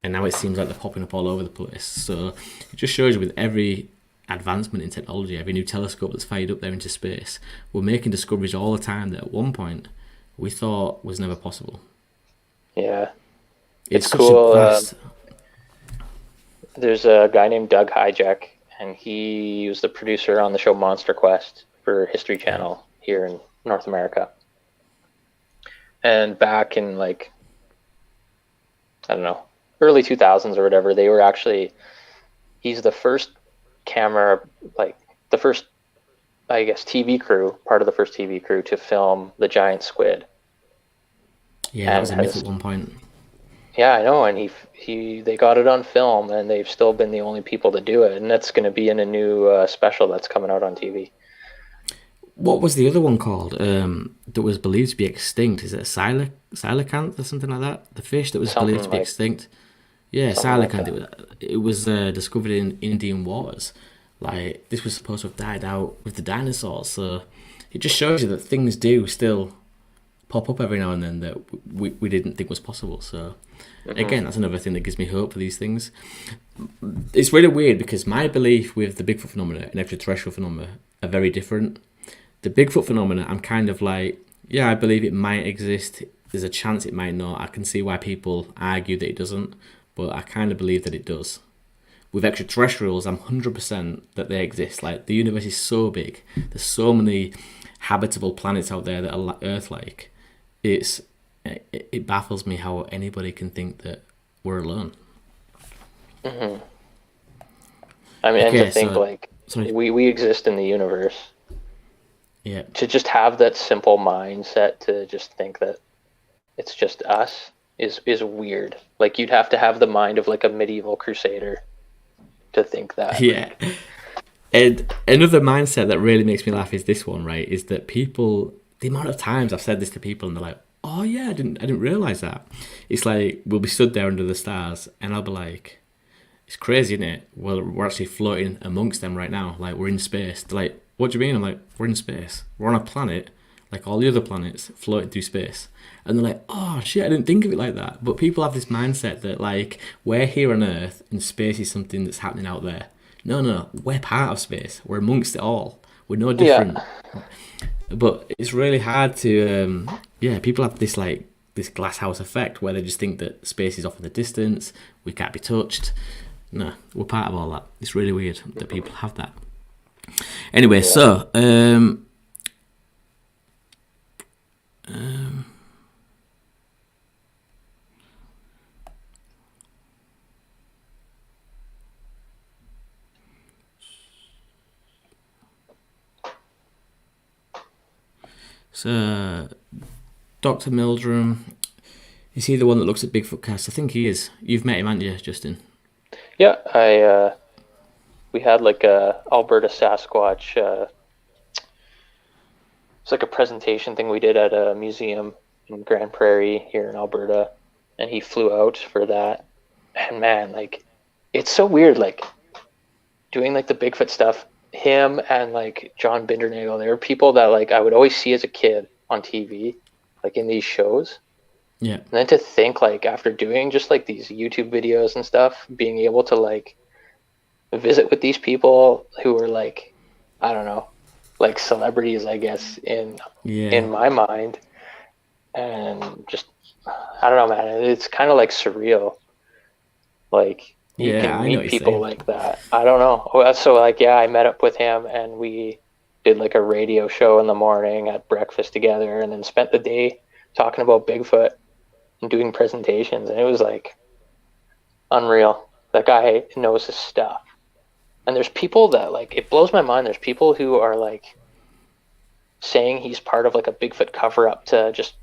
and now it seems like they're popping up all over the place. So it just shows you with every advancement in technology, every new telescope that's fired up there into space, we're making discoveries all the time that at one point we thought was never possible. Yeah, It's it's such a cool. vast. There's a guy named Doug Hijack, and he was the producer on the show Monster Quest for History Yeah, Channel here in North America. And back in, like, I don't know, early 2000s or whatever, they were actually, he's the first camera, like the first, I guess, TV crew, part of the first TV crew to film the giant squid. yeah, that And was a myth has, at one point. yeah, I know, and they got it on film, and they've still been the only people to do it, and that's going to be in a new special that's coming out on TV. What was the other one called? That was believed to be extinct. Is it a coelacanth or something like that? The fish that was believed Something to be like extinct. Yeah, something like coelacanth. that. It was discovered in Indian waters. Like, this was supposed to have died out with the dinosaurs. So it just shows you that things do still pop up every now and then that we didn't think was possible. So Hmm. again, that's another thing that gives me hope for these things. It's really weird because my belief with the Bigfoot phenomena and extraterrestrial phenomena are very different. The Bigfoot phenomena, I'm kind of like, yeah, I believe it might exist. There's a chance it might not. I can see why people argue that it doesn't, but I kind of believe that it does. With extraterrestrials, I'm 100% that they exist. Like, the universe is so big. There's so many habitable planets out there that are Earth-like. It's it baffles me how anybody can think that we're alone. Hmm. I mean, and to Okay, think, so like, sorry. we exist in the universe. Yeah, To just have that simple mindset to just think that it's just us is weird. Like, you'd have to have the mind of like a medieval crusader to think that. yeah. Like, And another mindset that really makes me laugh is this one, right? Is that people, the amount of times I've said this to people and they're like, "Oh yeah, I didn't realize that." It's like we'll be stood there under the stars, and I'll be like, "It's crazy, isn't it? Well, we're actually floating amongst them right now. Like, we're in space." They're like, "What do you mean?" I'm like, "We're in space. We're on a planet, like all the other planets, floating through space." And they're like, "Oh shit, I didn't think of it like that." But people have this mindset that like we're here on Earth and space is something that's happening out there. No, no, we're part of space. We're amongst it all. We're no yeah, different. But it's really hard to, yeah. People have this like this glass house effect where they just think that space is off in the distance. We can't be touched. No, we're part of all that. It's really weird that people have that. Anyway, yeah. so So, Dr. Mildrum, is he the one that looks at Bigfoot casts? I think he is. You've met him, haven't you, Justin? Yeah, we had like a Alberta Sasquatch. It's like a presentation thing we did at a museum in Grand Prairie here in Alberta, and he flew out for that. And man, like, it's so weird, like, doing like the Bigfoot stuff. Him and like John Bindernagel, they were people that like I would always see as a kid on TV, like in these shows. Yeah. And then to think like after doing just like these YouTube videos and stuff, being able to like visit with these people who were like, I don't know, like celebrities, I guess, in my mind. And just, I don't know, man, it's kind of like surreal. Like, you can meet people like that. I don't know. So like, yeah, I met up with him and we did like a radio show in the morning at breakfast together, and then spent the day talking about Bigfoot and doing presentations. And it was like unreal. That guy knows his stuff. And there's people that like, it blows my mind. There's people who are like saying he's part of like a Bigfoot cover up to just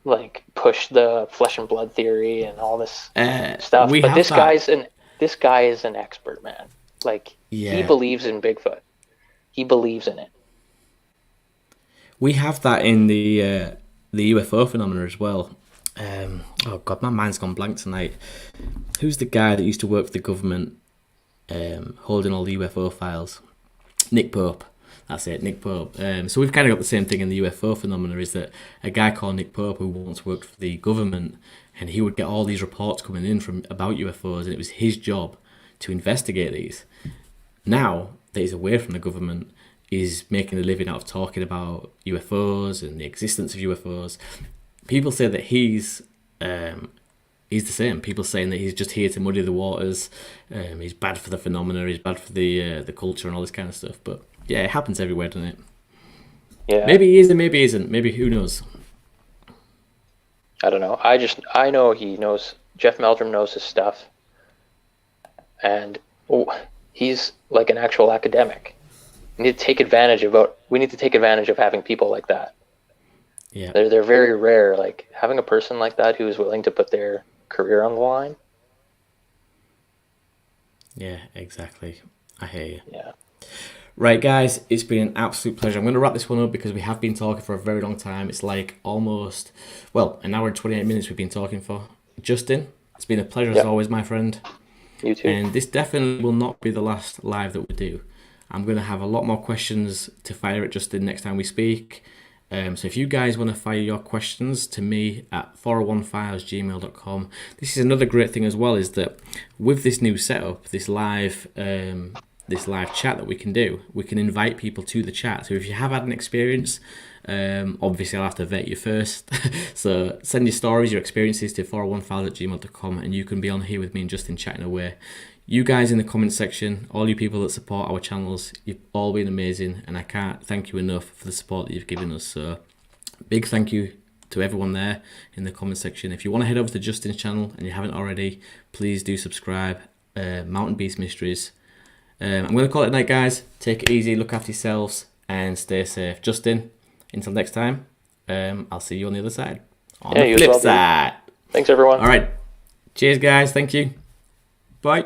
like push the flesh and blood theory and all this stuff. But this guy is an expert, man. Like, he believes in Bigfoot. He believes in it. We have that in the UFO phenomena as well. Oh god, my mind's gone blank tonight. Who's the guy that used to work for the government, holding all the UFO files? Nick Pope. That's it, Nick Pope. So we've kind of got the same thing in the UFO phenomena, is that a guy called Nick Pope who once worked for the government, and he would get all these reports coming in about UFOs, and it was his job to investigate these. Now that he's away from the government, he's making a living out of talking about UFOs and the existence of UFOs. People say that he's the same. People saying that he's just here to muddy the waters. He's bad for the phenomena. He's bad for the culture and all this kind of stuff. But yeah, it happens everywhere, doesn't it? Yeah. Maybe he is and maybe he isn't. Maybe, who knows? I don't know. I know he knows. Jeff Meldrum knows his stuff, and he's like an actual academic. We need to take advantage of having people like that. Yeah, they're very rare. Like, having a person like that who is willing to put their career on the line. Yeah, exactly. I hear you. Yeah. Right, guys, it's been an absolute pleasure. I'm going to wrap this one up because we have been talking for a very long time. It's like almost, an hour and 28 minutes we've been talking for. Justin, it's been a pleasure as always, my friend. You too. And this definitely will not be the last live that we do. I'm going to have a lot more questions to fire at Justin next time we speak. So if you guys want to fire your questions to me at 401files@gmail.com. This is another great thing as well, is that with this new setup, this live chat that we can do, we can invite people to the chat. So if you have had an experience, obviously I'll have to vet you first. So send your stories, your experiences to 401files@gmail.com, and you can be on here with me and Justin chatting away. You guys in the comment section, all you people that support our channels, you've all been amazing, and I can't thank you enough for the support that you've given us. So big thank you to everyone there in the comment section. If you want to head over to Justin's channel and you haven't already, please do subscribe. Mountain Beast Mysteries. I'm going to call it a night, guys. Take it easy, look after yourselves, and stay safe. Justin, until next time, I'll see you on the other side. On the flip side. Thanks, everyone. All right. Cheers, guys. Thank you. Bye.